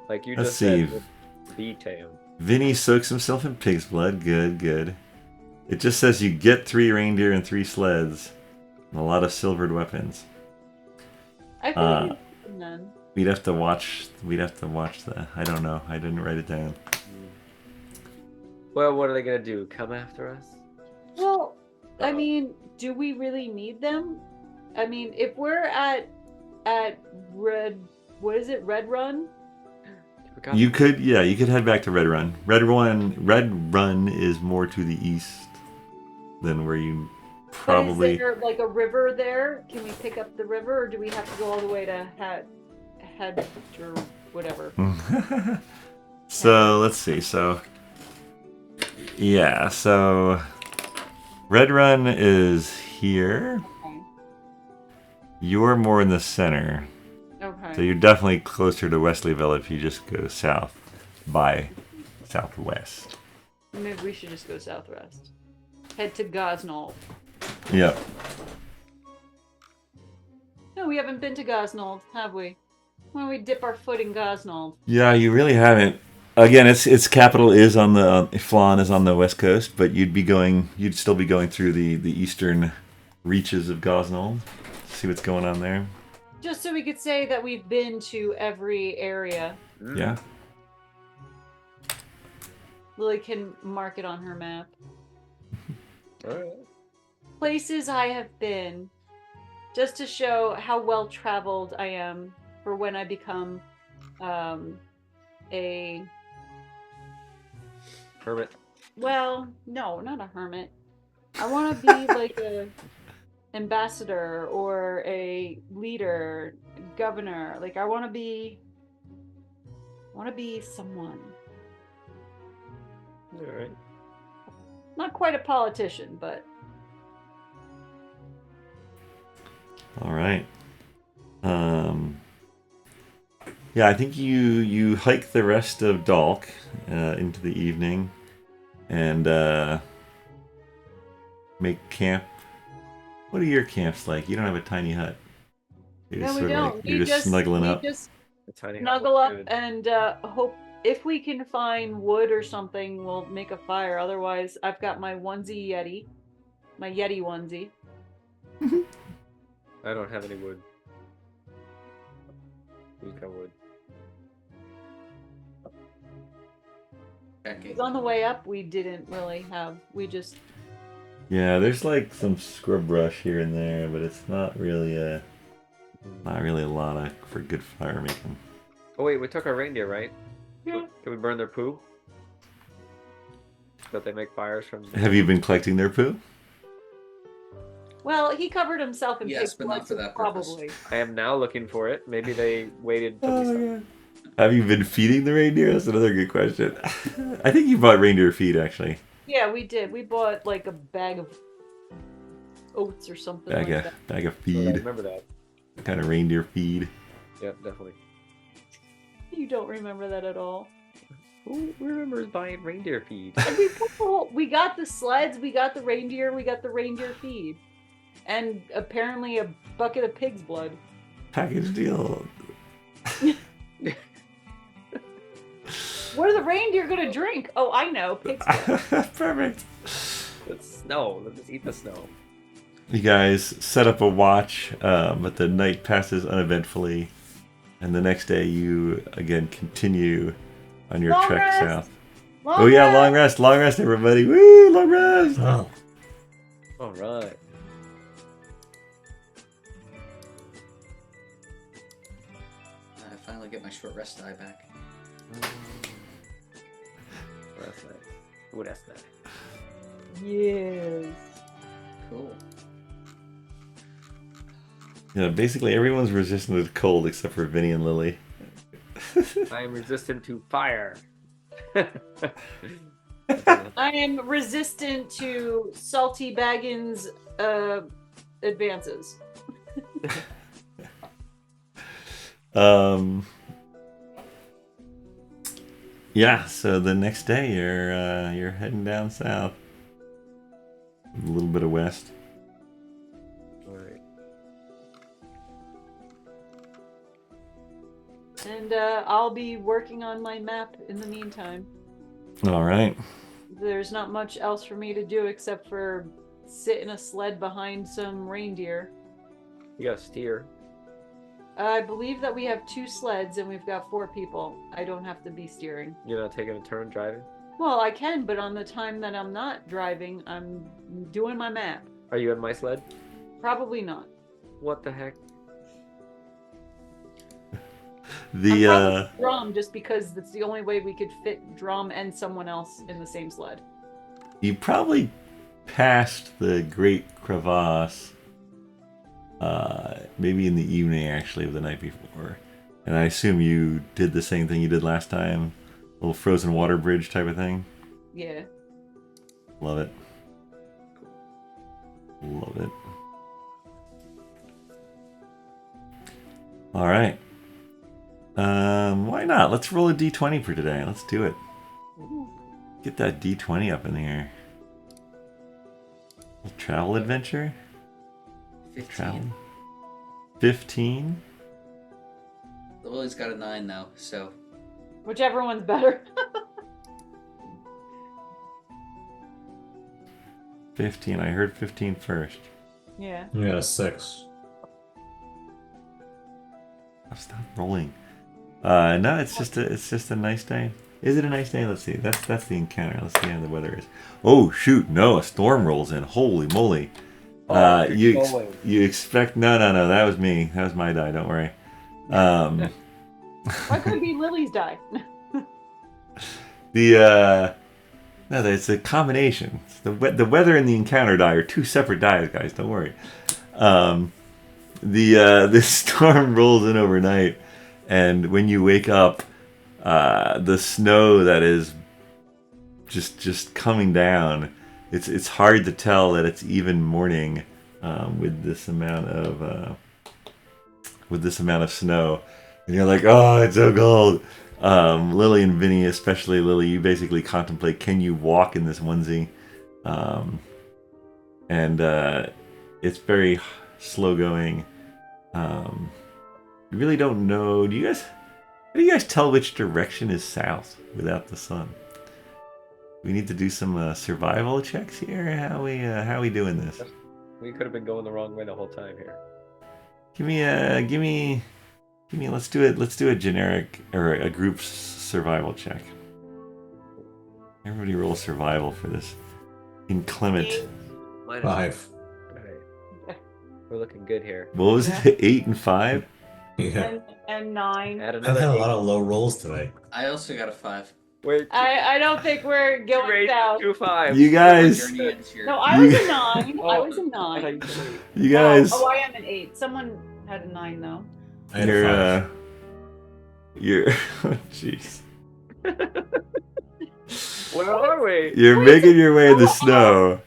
Like you Let's just said, see. we're the Tam. Vinny soaks himself in pig's blood. Good, good. It just says you get 3 reindeer and 3 sleds, and a lot of silvered weapons. I think then. We'd have to watch the. I don't know. I didn't write it down. Well, what are they gonna do? Come after us? Well, I mean, do we really need them? I mean, if we're at Red, what is it, Red Run? Forgot. You could head back to Red Run. Red Run is more to the east than where you But probably. is there like a river there? Can we pick up the river, or do we have to go all the way to Head or whatever? So let's see. So Red Run is here. Okay. You're more in the center. Okay. So you're definitely closer to Wesleyville if you just go south by southwest. Maybe we should just go southwest. Head to Gosnold. Yep. No, we haven't been to Gosnold, have we? Why don't we dip our foot in Gosnold? Yeah, you really haven't. Again, its capital is on the Flan is on the west coast, but you'd still be going through the eastern reaches of Gosnold. See what's going on there. Just so we could say that we've been to every area. Yeah. Lily can mark it on her map. Alright. Places I have been, just to show how well traveled I am for when I become a Hermit. well, no, not a hermit. I want to be like a ambassador or a leader, governor. Like I want to be someone. Alright. Not quite a politician, but All right. Yeah, I think you hike the rest of Dalk into the evening and make camp. What are your camps like? You don't have a tiny hut. You're no, just we sort of don't. like, you're just snuggling up. We just The tiny snuggle house up is good. and hope if we can find wood or something, we'll make a fire. Otherwise, I've got my onesie Yeti, my Yeti onesie. I don't have any wood. Who's got wood? Okay. 'Cause on the way up, we didn't really have. We just Yeah, there's like some scrub brush here and there, but it's not really a lot for good fire making. Oh wait, we took our reindeer, right? yeah. Can we burn their poo? That they make fires from. Have you been collecting their poo? Well, he covered himself in Yes, pig's but blood, not for so that purpose. probably. I am now looking for it. Maybe they waited till we stopped. Have you been feeding the reindeer? That's another good question. I think you bought reindeer feed actually. Yeah, we did. We bought like a bag of oats or something like that. Bag of I feed. remember that. Kind of reindeer feed. Yeah, definitely. You don't remember that at all. Who remembers buying reindeer feed? And we got the sleds, we got the reindeer, we got the reindeer feed. And apparently a bucket of pig's blood. Package deal. What are the reindeer gonna drink? Oh, I know, pig's blood. Perfect. It's snow. Let's just eat the snow. You guys set up a watch, but the night passes uneventfully. And the next day you, again, continue on your Long trek rest. south. Long Oh yeah, rest. long rest, everybody. Woo, long rest! Oh, All right. I finally get my short rest die back. Well, that's nice. Ooh, that's nice. Yes. Cool. Yeah, basically everyone's resistant to the cold except for Vinny and Lily. I am resistant to fire. I am resistant to Salty Baggins' advances. Yeah, so the next day you're heading down south. A little bit of west. All right. And I'll be working on my map in the meantime. All right. There's not much else for me to do except for sit in a sled behind some reindeer. You gotta steer. I believe that we have 2 sleds and we've got 4 people. I don't have to be steering. You're not taking a turn driving? Well, I can, but on the time that I'm not driving, I'm doing my map. Are you in my sled? Probably not. What the heck? The I'm probably Dromm, just because that's the only way we could fit Dromm and someone else in the same sled. you probably passed the Great Crevasse maybe in the evening actually of the night before. And I assume you did the same thing you did last time. A little frozen water bridge type of thing. Yeah. Love it. Love it. All right. Why not? Let's roll a d20 for today. Let's do it. Get that d20 up in the air. A travel adventure? 15. Travel. 15? Lily's got a 9 though, so Whichever one's better. 15. I heard 15 first. Yeah. you got a 6. Oh, stop rolling. No, it's just a nice day. Is it a nice day? Let's see. That's the encounter. Let's see how the weather is. Oh shoot! No, a storm rolls in. Holy moly! You expect? No. That was me. That was my die. Don't worry. Why couldn't it be Lily's die? No, it's a combination. The weather and the encounter die are 2 separate dies, guys. Don't worry. The storm rolls in overnight, and when you wake up, the snow that is just coming down, it's hard to tell that it's even morning with this amount of snow, and you're like, oh, it's so cold. Lily and Vinny, especially Lily, you basically contemplate, can you walk in this onesie? And it's very slow going. You really don't know. How do you guys tell which direction is south without the sun? We need to do some survival checks here. How we doing this? We could have been going the wrong way the whole time here. Give me. Let's do it. Let's do a generic or a group survival check. Everybody roll survival for this inclement. Minus 5. Alright. We're looking good here. What was it? 8 and 5. Yeah. And 9. Add I've another had a 8. lot of low rolls today. I also got a 5. Wait, I don't think we're going south. 2 5. You guys, Journey ends here. No, I was a 9. I was a 9. you guys. Oh, I am an 8. Someone had a 9 though. I had a 5. You're oh, jeez. Where are we? You're making your way in the snow.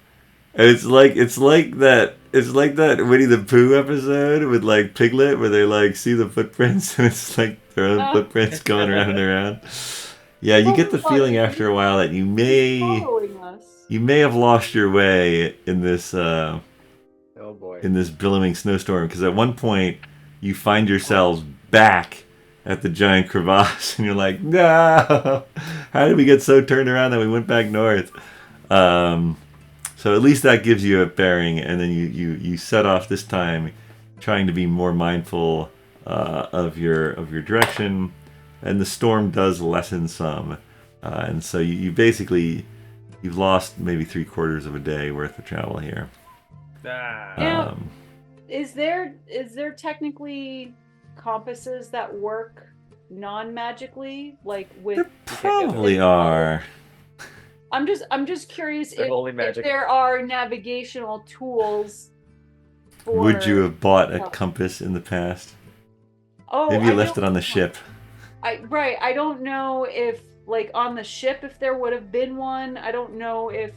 And it's like that Winnie the Pooh episode with like Piglet where they like see the footprints and it's like their own footprints going around and around. Yeah, you get the feeling after a while that you may following us. have lost your way in this Oh boy. in this billowing snowstorm, because at one point you find yourselves back at the giant crevasse, and you're like, no, how did we get so turned around that we went back north? So at least that gives you a bearing, and then you set off this time, trying to be more mindful of your direction, and the storm does lessen some, and so you've lost maybe 3/4 of a day worth of travel here. Now, is there technically compasses that work non-magically, like with? There probably are. I'm just curious They're holy if magic. there are navigational tools. For... Would you have bought a compass in the past? Oh, Maybe you left it on the ship. Right. I don't know if, like, on the ship, if there would have been one. I don't know if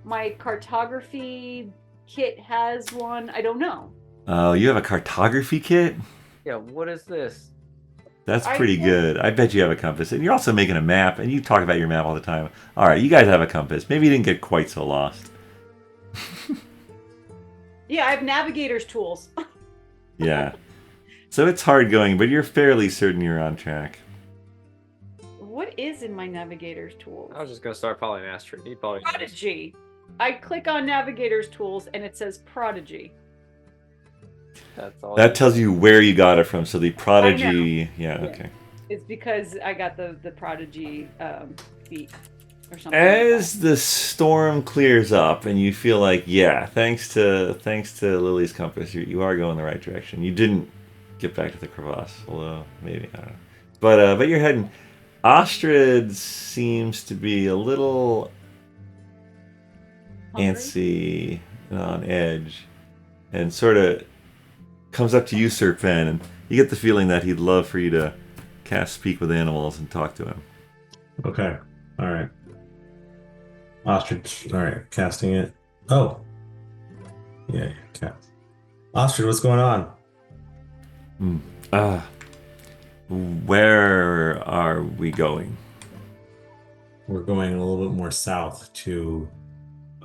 my cartography kit has one. I don't know. Oh, you have a cartography kit? Yeah, what is this? That's pretty good. I bet you have a compass. And you're also making a map, and you talk about your map all the time. All right, you guys have a compass. Maybe you didn't get quite so lost. Yeah, I have navigator's tools. Yeah. So it's hard going, but you're fairly certain you're on track. What is in my navigator's tools? I was just gonna start following Ostrid. He probably knows. Prodigy. I click on navigator's tools, and it says Prodigy. That's all. That tells you where you got it from. So the Prodigy... Yeah, okay. It's because I got the Prodigy feat or something. As the storm clears up and you feel like, yeah, thanks to Lily's compass, you are going the right direction. You didn't get back to the crevasse, although maybe, I don't know. But you're heading... Ostrid seems to be a little antsy and on edge, and sort of comes up to you, Sir Pen, and you get the feeling that he'd love for you to cast Speak with Animals and talk to him. Okay. All right. Ostrich. All right. Casting it. Oh. Yeah. Cast. Ostrich, what's going on? Where are we going? We're going a little bit more south to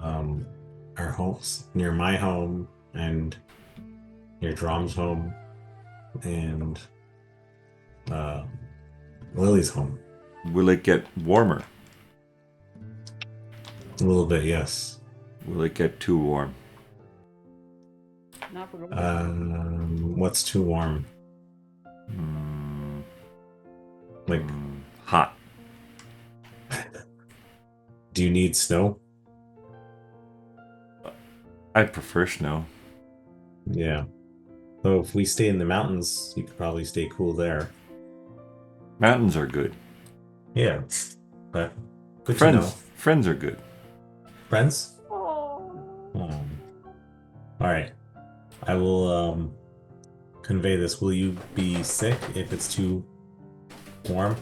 our homes, near my home and near Dromm's home and Lily's home. Will it get warmer? A little bit, yes. Will it get too warm? Not for What's too warm? Like hot. Do you need snow? I prefer snow. Yeah. So if we stay in the mountains, you could probably stay cool there. Mountains are good. Yeah. But good to know. Friends are good. Friends? Oh. All right. I will convey this. Will you be sick if it's too warm?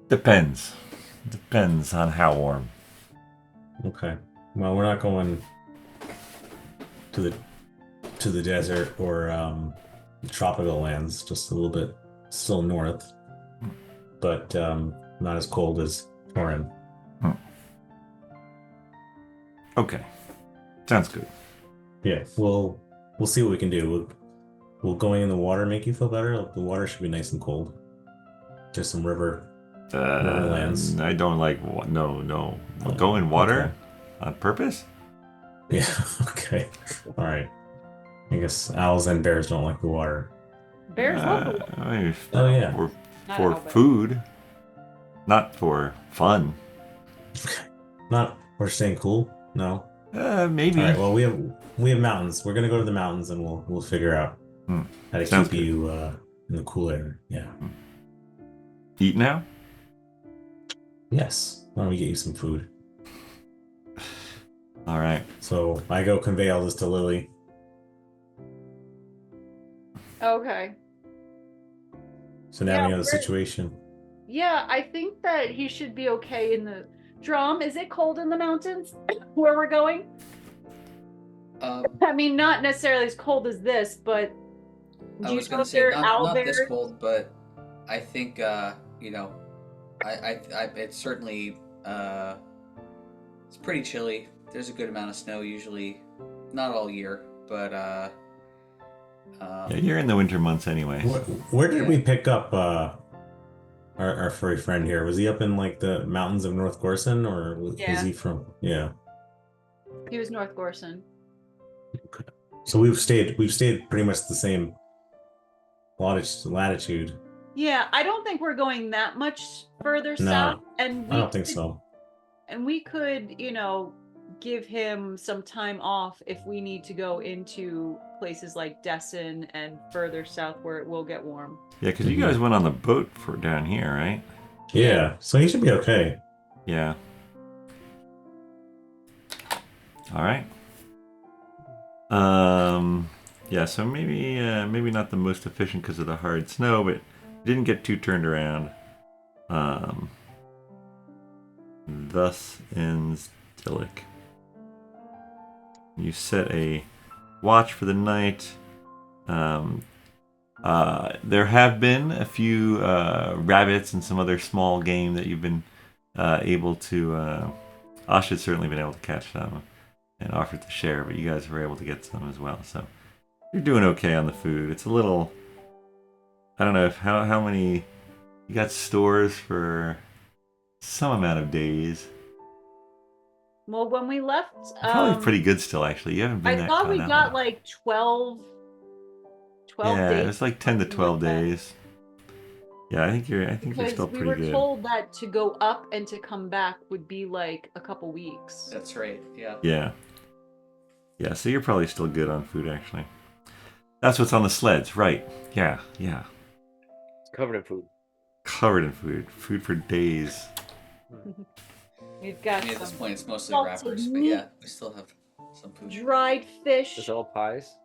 Depends. Depends on how warm. Okay. Well, we're not going to the desert or the tropical lands. Just a little bit still north, but not as cold as Torin. Okay. Sounds good. Yeah, we'll see what we can do. Will going in the water make you feel better? The water should be nice and cold. Just some riverlands. I don't like... No. Go in water? Okay. On purpose? Yeah, okay. All right. I guess owls and bears don't like the water. Bears love the water. I mean, Oh, yeah. For Not food. Not for fun. Not for staying cool? No. Maybe. All right. Well, we have mountains. We're gonna go to the mountains, and we'll figure out how to Sounds keep good. you in the cool air. Yeah. Eat now? Yes. Why don't we get you some food? All right. So I go convey all this to Lily. Okay. So now Yeah, we know the situation. Yeah, I think that he should be okay in the... Dromm, is it cold in the mountains where we're going? I mean, not necessarily as cold as this, but I do you was know gonna if say there are not this owlbears? cold, but I think It's certainly it's pretty chilly. There's a good amount of snow usually, not all year, but Yeah, you're in the winter months anyway. Where did we pick up our furry friend here? Was he up in like the mountains of North Gorson, or was Yeah. he from? Yeah. He was North Gorson. So we've stayed pretty much the same latitude. Yeah, I don't think we're going that much further No, south, and I don't think so. And we could, give him some time off if we need to go into places like Desson and further south where it will get warm. Yeah, because you guys went on the boat for down here, right? Yeah, so he should be okay. Yeah. All right. Yeah, so maybe not the most efficient because of the hard snow, but didn't get too turned around. Thus ends Tillich. You set a watch for the night. There have been a few rabbits and some other small game that you've been able to. Ostrid's certainly been able to catch some and offered to share, but you guys were able to get some as well. So you're doing okay on the food. It's a little. I don't know how many. You got stores for some amount of days. Well, when we left, Probably pretty good still, actually. You haven't been I that thought we that got long. like 12 yeah, days. it's like 10 to 12 like that. days. Yeah, I think you're Because still we pretty were good. told that to go up and to come back would be like a couple weeks. That's right. Yeah. Yeah. Yeah, so you're probably still good on food, actually. That's what's on the sleds, right? Yeah. It's covered in food. Covered in food. Food for days. We've got I mean, at this some point, it's mostly salted wrappers, but meat, yeah, we still have some food. dried fish. Is it all pies?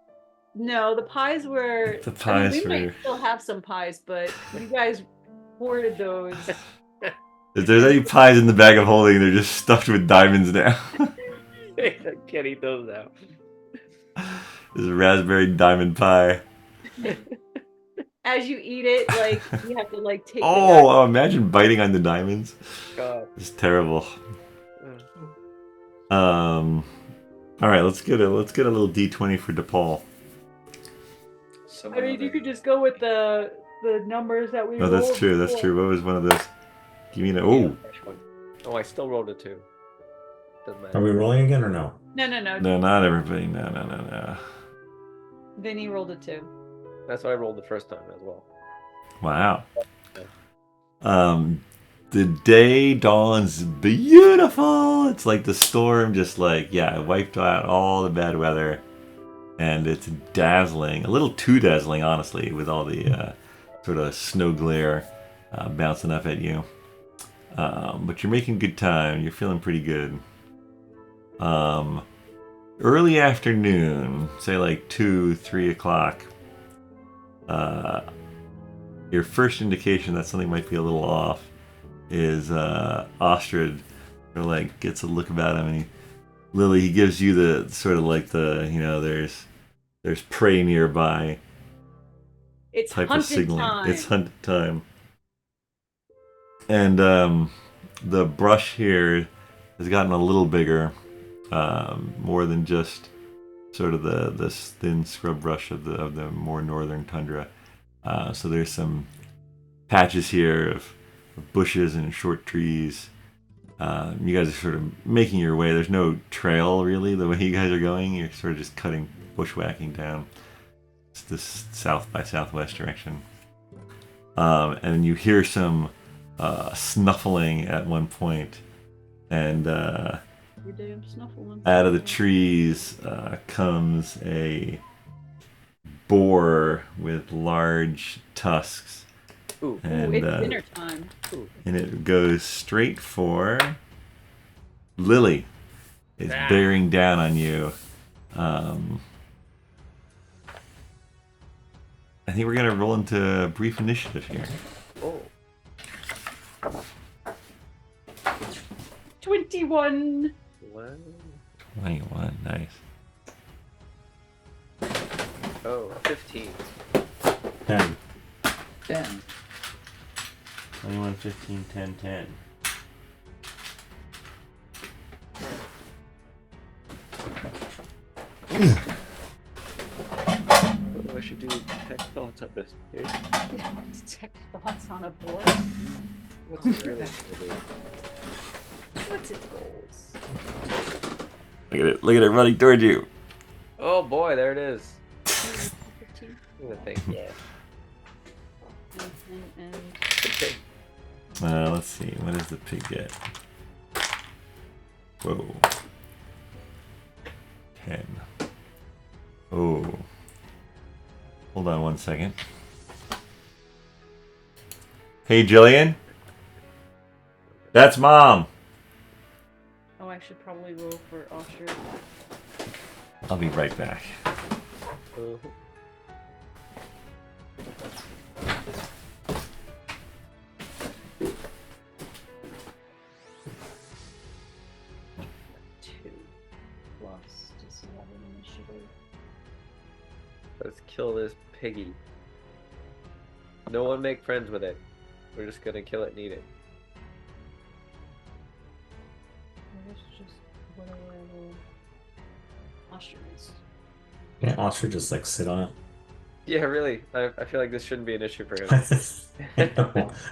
No, the pies were. The pies we might were. still have some pies, but you guys hoarded those. If there's any pies in the bag of holding, they're just stuffed with diamonds now. I can't eat those now. There's a raspberry diamond pie. As you eat it, like you have to like take. Oh, imagine biting on the diamonds. God. It's terrible. All right, let's get a little D20 for DePaul. I mean, you could just go with the numbers that we. Oh, that's rolled true. That's before. true. What was one of those? Give me an. Oh, Oh, I still rolled a 2. Doesn't matter. Are we rolling again or no? No. no, not everybody. No. Vinny rolled a 2. That's what I rolled the first time as well. Wow. The day dawns beautiful. It's like the storm just wiped out all the bad weather, and it's dazzling. A little too dazzling, honestly, with all the sort of snow glare bouncing up at you. But you're making good time. You're feeling pretty good. Early afternoon, say like 2-3 o'clock. Your first indication that something might be a little off is Ostrid gets a look about him, and Lily, he gives you the sort of like the there's prey nearby It's type hunted of signaling. time. It's hunted time. And the brush here has gotten a little bigger, more than just sort of this thin scrub brush of the more northern tundra. So there's some patches here of bushes and short trees. You guys are sort of making your way. There's no trail really the way you guys are going. You're sort of just cutting, bushwhacking down this south by southwest direction. And you hear some snuffling at one point, and Your damn snuffling. out of the trees comes a boar with large tusks. Ooh. And, It's dinner time. and it goes straight for Lily. It's bearing down on you. I think we're gonna roll into brief initiative here. Oh. 21. Wow. 21, nice. Oh, 15. 10. 10. 21, 15, 10, 10. I should do tech thoughts on this. Dude. Detect thoughts on a board. What's it really gonna do? What's its goals? Look at it. Look at it running towards you. Oh boy, there it is. 15. Look at that thing. Yeah. And Okay. Let's see. What does the pig get? Whoa. 10. Oh. Hold on 1 second. Hey, Jillian. That's Mom. oh, I should probably roll for Ostrid. I'll be right back. Uh-huh. Two plus just 11 initiative. Let's kill this piggy. No one make friends with it. We're just gonna kill it and eat it. This is just whatever I roll. Ostrid is. Can't Ostrid just like sit on Yeah, really. I feel like this shouldn't be an issue for him. it?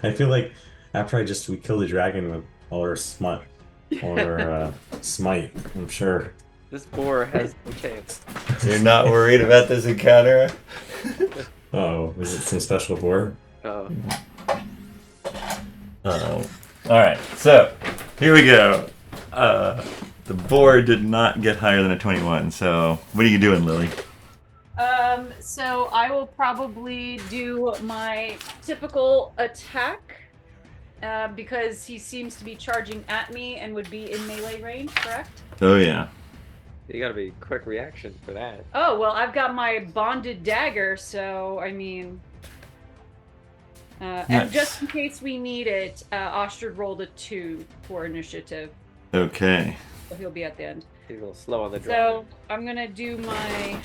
I feel like after we kill the dragon with all our smut or smite, I'm sure. This boar has no chance. You're not worried about this encounter? Oh, is it some special board? Oh. Uh-oh. Alright, so here we go. The board did not get higher than a 21, so what are you doing, Lily? So I will probably do my typical attack because he seems to be charging at me and would be in melee range, correct? Oh, yeah. You gotta be quick reaction for that. Oh, well, I've got my bonded dagger, so I mean. And Nice. just in case we need it, Ostrid rolled a 2 for initiative, Okay. so he'll be at the end. He's a little slow on the draw. So I'm gonna do my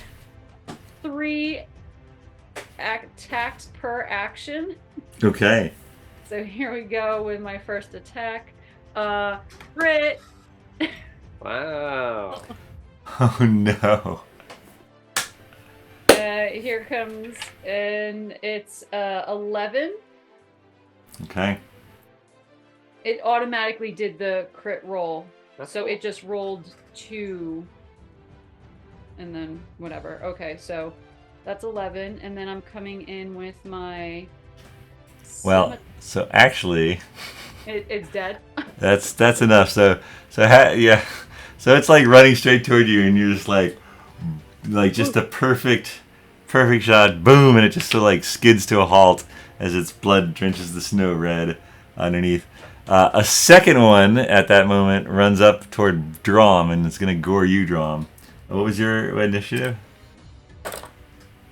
3 attacks per action. Okay. So here we go with my first attack. Crit. Wow. Oh, no. Here comes, and it's 11. Okay. It automatically did the crit roll, That's so cool. it just rolled 2, and then whatever. Okay, so that's 11, and then I'm coming in with my. Well, so actually, It's dead. that's enough. Yeah. So it's like running straight toward you, and you're just like just a perfect shot, boom, and it just sort of like skids to a halt as its blood drenches the snow red underneath. A second one at that moment runs up toward Dromm, and it's gonna gore you, Dromm. What was your initiative?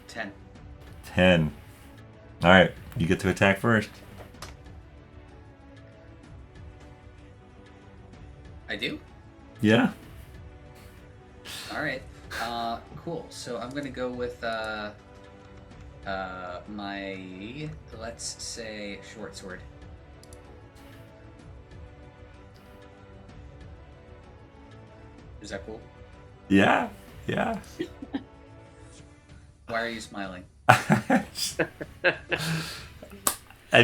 10. 10. All right, you get to attack first. I do? Yeah. All right. Cool. So I'm gonna go with my, let's say, short sword. Is that cool? Yeah. Yeah. Why are you smiling? I'm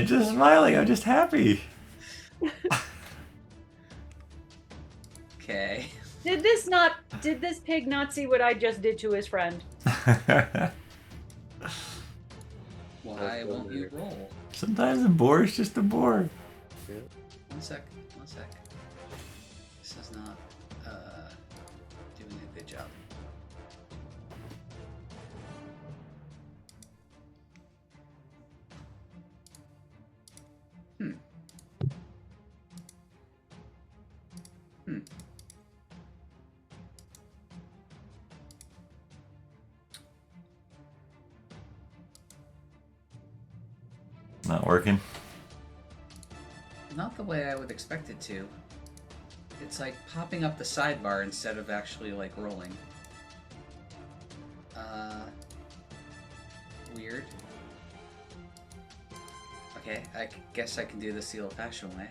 just smiling. I'm just happy. Okay. Did this pig not see what I just did to his friend? Why won't you roll? Sometimes a boar is just a boar. One sec. This is not doing a good job. Not working. Not the way I would expect it to. It's like popping up the sidebar instead of actually like rolling. Weird. Okay, I guess I can do this the old-fashioned way.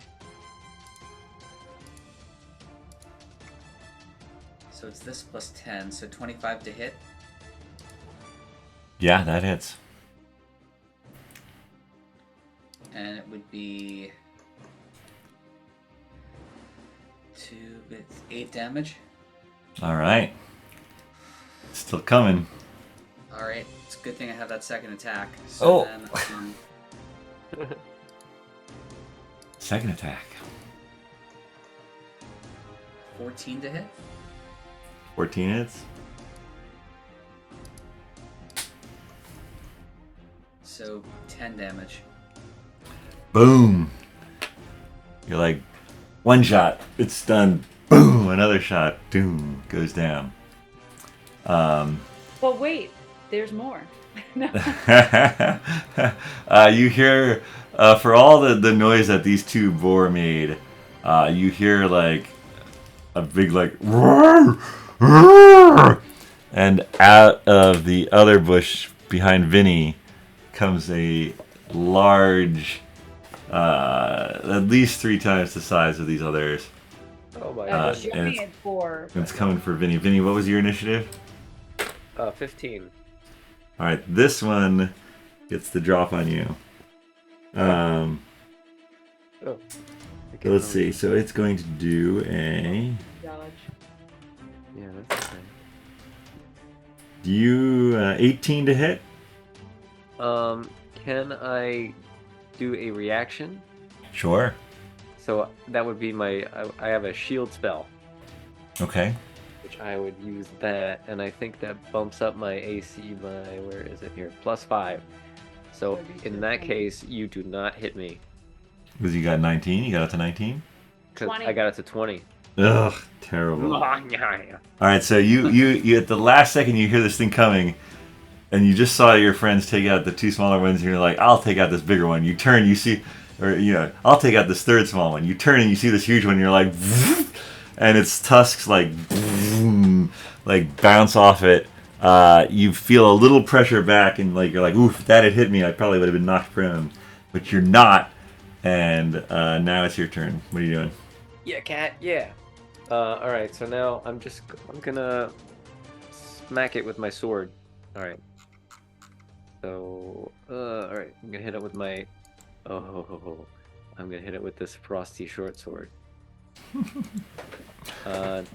So it's this plus 10, so 25 to hit. Yeah, that hits. And it would be 8 damage. All right. Still coming. Alright, it's a good thing I have that second attack. So then, Second attack. 14 to hit. 14 hits. So 10 damage. Boom. You're like, one shot, it's done. Boom, another shot. Doom, goes down. But wait, there's more. No. You hear, for all the noise that these two boar made, you hear like a big like roar, roar, and out of the other bush behind Vinny comes a large, at least 3 times the size of these others. Oh my Uh, goodness. and Giant boar. It's coming for Vinny. Vinny, what was your initiative? 15. All right, this one gets the drop on you. Oh. Let's see. So it's going to do a. Dodge. Yeah, that's okay. Do you 18 to hit? Can I do a reaction? Sure. So that would be my. I have a shield spell, Okay. which I would use that, and I think that bumps up my AC by where is it here? +5. So That'd be in that 15. case, you do not hit me Because you got 19. You got up to 19. because 20. I got it to 20. Ugh, terrible. All Yeah. right, so you at the last second you hear this thing coming, and you just saw your friends take out the 2 smaller ones, and you're like, I'll take out this bigger one. You turn, you see, or I'll take out this 3rd small one. You turn and you see this huge one, and you're like, and its tusks like bounce off it. You feel a little pressure back, and you're like, oof, if that had hit me, I probably would have been knocked prone. But you're not, and now it's your turn. What are you doing? Yeah, cat. Yeah. All right. So now I'm gonna smack it with my sword. All right. So all right. I'm gonna hit it with my. Oh, I'm gonna hit it with this frosty short sword.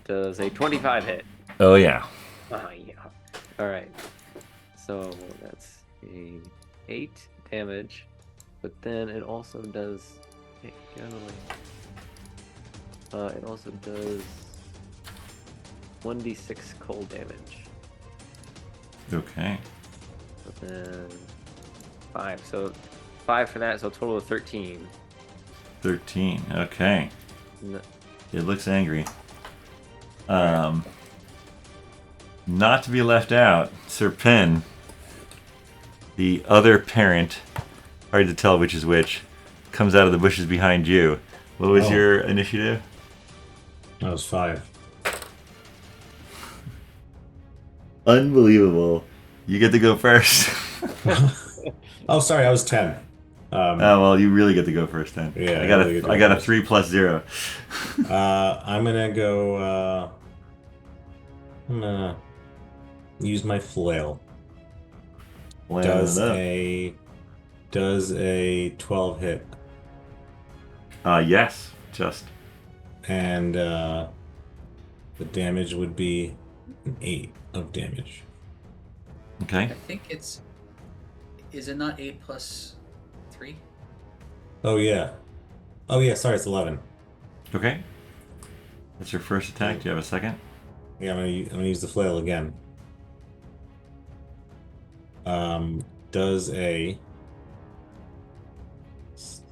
Does a 25 hit? Oh yeah. Yeah. All right. So that's a 8 damage, but then it also does. Hey, get out of the way. It also does 1d6 cold damage. Okay. But then 5. So 5 for that. So a total of 13. 13. Okay. N- It looks angry. Not to be left out, Sir Pen, the other parent, hard to tell which is which, comes out of the bushes behind you. What was your initiative? That was 5. Unbelievable. You get to go first. Oh, sorry, I was 10. Oh, well, you really get to go first then. Yeah, I got really get to I go got a first. 3 plus 0. I'm gonna go. I'm gonna use my flail. Does a 12 hit? Yes, just. And the damage would be an 8 of damage. Okay. I think it's. Is it not 8 plus 3? Oh yeah. Oh yeah. Sorry, it's 11. Okay. That's your first attack. Do you have a second? Yeah, I'm gonna use the flail again. Does a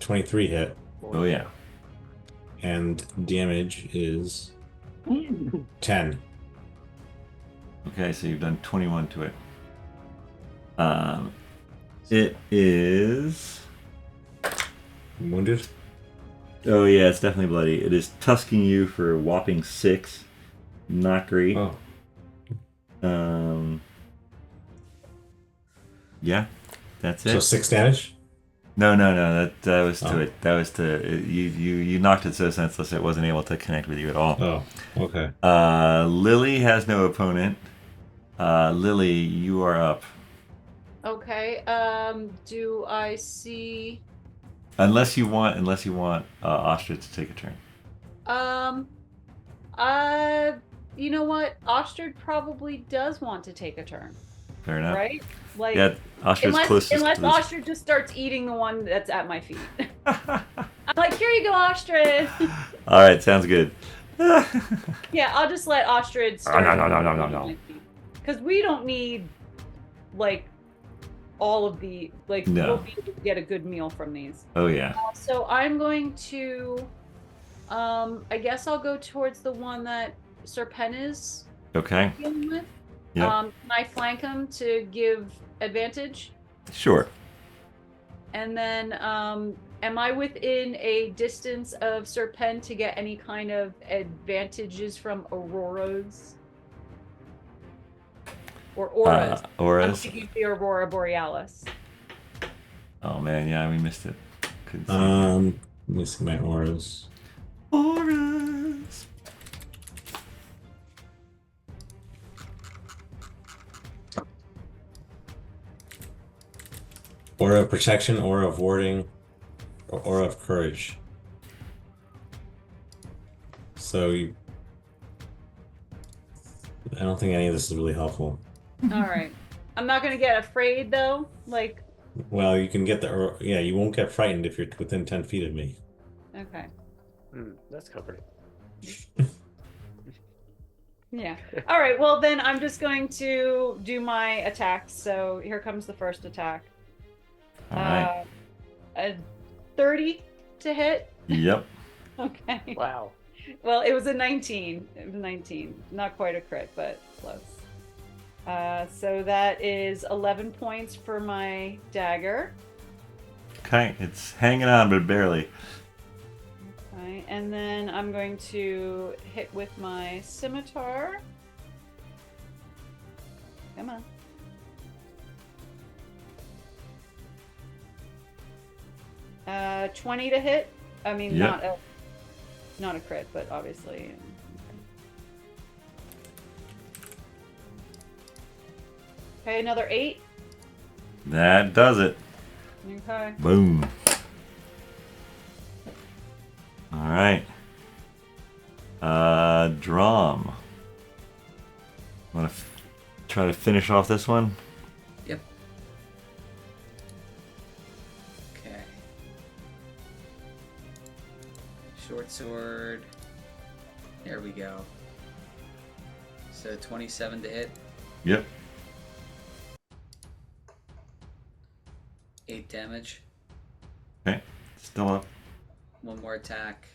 23 hit? Oh, yeah. And damage is 10. Okay, so you've done 21 to it. It is. Wounded? Oh yeah, it's definitely bloody. It is tusking you for a whopping 6. Not great. Oh. Yeah, that's it. So 6 damage? No. That was to Oh. it. That was to you knocked it so senseless it wasn't able to connect with you at all. Oh, okay. Lily has no opponent. Lily, you are up. Okay. Do I see? Unless you want Ostrid to take a turn. You know what? Ostrid probably does want to take a turn, Fair enough. right? Like, Yeah, Ostrid's closest unless to this. Ostrid just starts eating the one that's at my feet. I'm like, here you go, Ostrid. All right, sounds good. Yeah, I'll just let Ostrid start. No. Because we don't need, like, all of the, like, No. we'll be able to get a good meal from these. Oh yeah. So I'm going to, I guess I'll go towards the one that Sir Pen is Okay. dealing with. Yep. Can I flank him to give advantage? Sure. And then, am I within a distance of Sir Pen to get any kind of advantages from auroras? Or auras? I'm Auras. thinking the Aurora Borealis. Oh man, yeah, we missed it. Couldn't see. Let me see my auras. Auras. Aura of protection, aura of warding, or aura of courage. So I don't think any of this is really helpful. All right. I'm not gonna get afraid though. Like, Well, you can get you won't get frightened if you're within 10 feet of me. okay. That's comforting. Yeah. All right. Well, then I'm just going to do my attacks. So here comes the first attack. All right. A 30 to hit. Yep. Okay. Wow. Well, it was a 19. It was a 19. Not quite a crit, but close. So that is 11 points for my dagger. Okay, it's hanging on, but barely. Okay, and then I'm going to hit with my scimitar. Come on. Uh, 20 to hit. I mean, Yep. not a crit, but obviously. Okay, another 8. That does it. Okay. Boom. All right. Dromm. Want to try to finish off this one? Yep. Okay. Short sword. There we go. So 27 to hit. Yep. 8 damage. Okay. Still up. One more attack.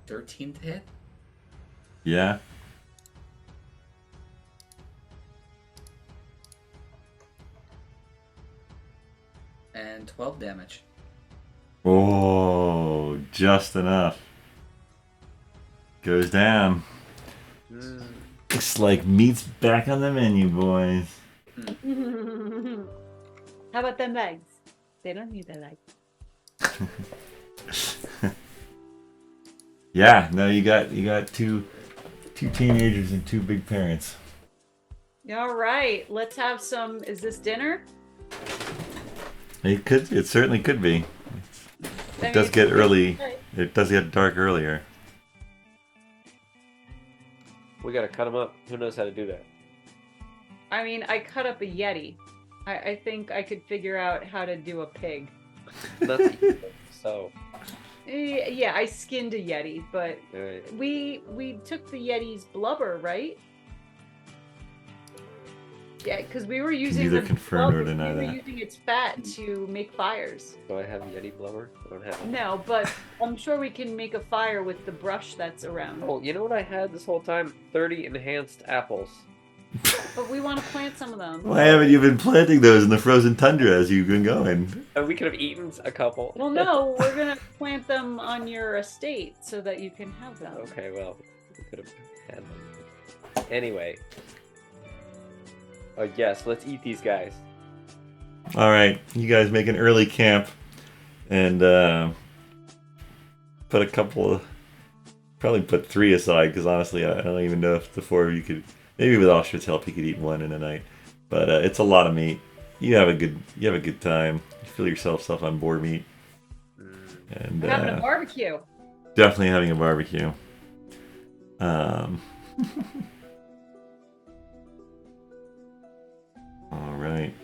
13 to hit. Yeah. And 12 damage. Oh, just enough. Goes down. Looks like meat's back on the menu, boys. How about them legs? They don't need their legs. Yeah, no, you got two teenagers and two big parents. All right, let's have some. Is this dinner? It certainly could be. I It does mean, get early. okay. It does get dark earlier. We gotta cut them up. Who knows how to do that? I mean, I cut up a Yeti. I think I could figure out how to do a pig. That's so. Yeah, I skinned a Yeti, but All right. we took the Yeti's blubber, right? Yeah, because we were using Neither the confirm nor blubber- deny we were that. using its fat to make fires. Do I have Yeti blubber? I don't have it. No, but I'm sure we can make a fire with the brush that's around. Oh, you know what I had this whole time? 30 enhanced apples. But we want to plant some of them. Why haven't you been planting those in the frozen tundra as you've been going? We could have eaten a couple. Well, no, we're gonna plant them on your estate so that you can have them. Okay, well, we could have had them. Anyway. Oh, yes, let's eat these guys. All right, you guys make an early camp and put a couple of, probably put 3 aside because honestly, I don't even know if the 4 of you could. Maybe with Ostrid's help, you could eat 1 in a night. But it's a lot of meat. You have a good time. You feel yourself on boar meat. And We're having a barbecue. Definitely having a barbecue. All right.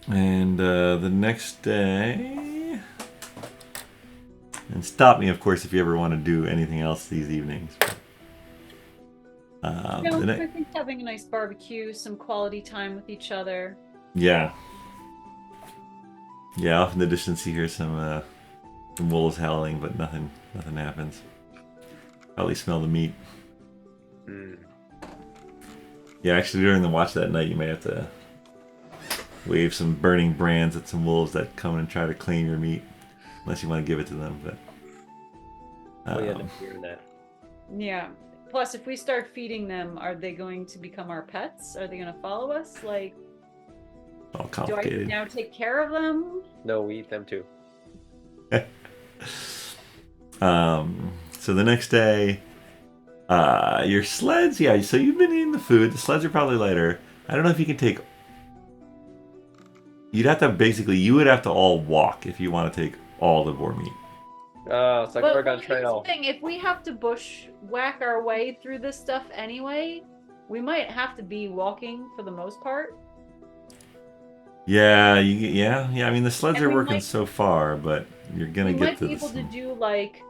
And the next day, and stop me, of course, if you ever want to do anything else these evenings. No, I think having a nice barbecue, some quality time with each other. Yeah. Yeah, off in the distance you hear some wolves howling, but nothing happens. Probably smell the meat. Yeah, actually during the watch that night you may have to wave some burning brands at some wolves that come and try to claim your meat. Unless you want to give it to them, but We end up hearing that. Yeah. Plus, if we start feeding them, are they going to become our pets? Are they going to follow us? Like, all do I complicated. now take care of them? No, we eat them too. So the next day, your sleds, yeah, so you've been eating the food. The sleds are probably lighter. I don't know if you can take. You would have to all walk if you want to take all the boar meat. Oh, it's like But Oregon here's Trail. the thing, if we have to bushwhack our way through this stuff anyway, we might have to be walking for the most part. Yeah, yeah. I mean, the sleds And are we working might- so far, but you're gonna We get might to be the. able to do like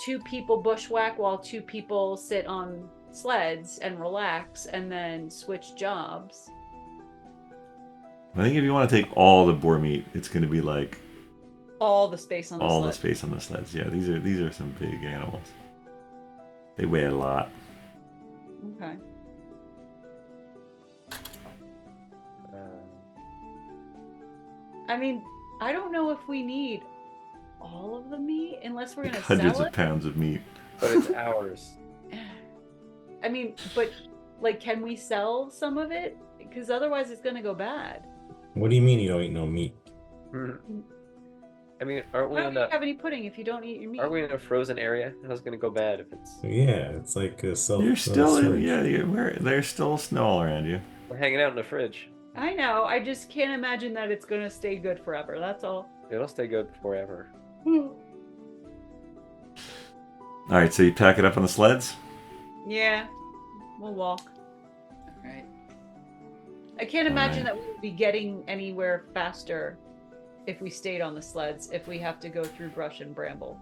2 people bushwhack while 2 people sit on sleds and relax and then switch jobs. I think if you want to take all the boar meat, it's gonna be like All the space on the all sled. the space on the sleds. Yeah, these are some big animals. They weigh a lot. Okay. I mean, I don't know if we need all of the meat unless we're Like gonna hundreds sell of it. pounds of meat. But it's ours. I mean, but like, can we sell some of it? Because otherwise, it's gonna go bad. What do you mean you don't eat no meat? I mean, aren't we How in do you a have any pudding if you don't eat your meat? aren't we in a frozen area? How's it gonna go bad if it's Yeah, it's like a self. You're still in, storage. yeah. There's still snow all around you. we're hanging out in the fridge? I know. I just can't imagine that it's gonna stay good forever. That's all. It'll stay good forever. All right, so you pack it up on the sleds. Yeah, we'll walk. All right. I can't imagine Alright. that we would be getting anywhere faster if we stayed on the sleds, if we have to go through brush and bramble.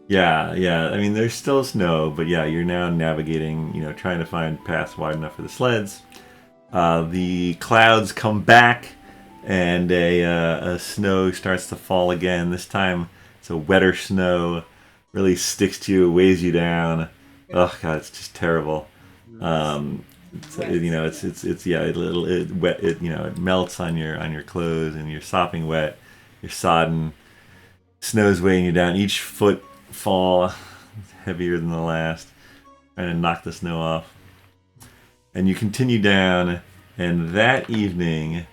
Yeah. I mean, there's still snow, but yeah, you're now navigating. Trying to find paths wide enough for the sleds. The clouds come back, and a snow starts to fall again. This time, it's a wetter snow. Really sticks to you, weighs you down. Oh god, it's just terrible. It melts on your clothes, and you're sopping wet. You're sodden. Snow's weighing you down. Each footfall is heavier than the last, trying to knock the snow off. And you continue down, and that evening,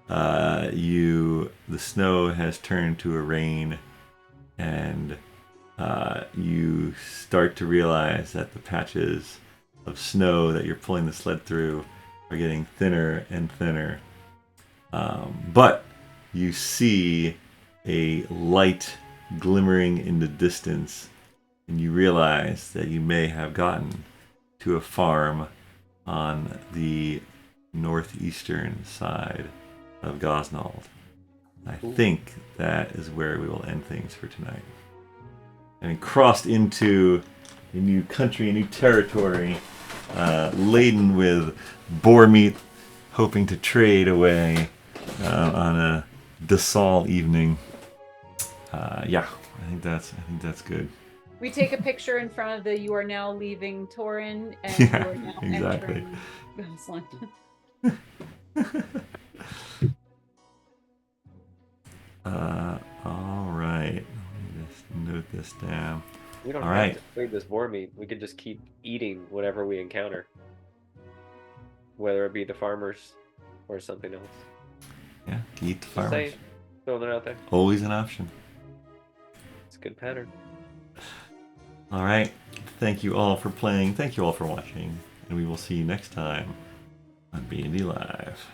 the snow has turned to a rain, and you start to realize that the patches of snow that you're pulling the sled through are getting thinner and thinner. But you see a light glimmering in the distance, and you realize that you may have gotten to a farm on the northeastern side of Gosnold. I think that is where we will end things for tonight. And crossed into a new country, a new territory, laden with boar meat, hoping to trade away on a Dasal evening. I think that's good. We take a picture in front of the "You are now leaving Torin" and Yeah, "You are now exactly. entering Ghostland." All right. Let me just note this down. We don't All have right. to trade this boar meat. We could just keep eating whatever we encounter. whether it be the farmers or something else. Yeah, eat the Just farmers. saying, throwing it out there. Always an option. It's a good pattern. All right. Thank you all for playing. Thank you all for watching. And we will see you next time on BND Live.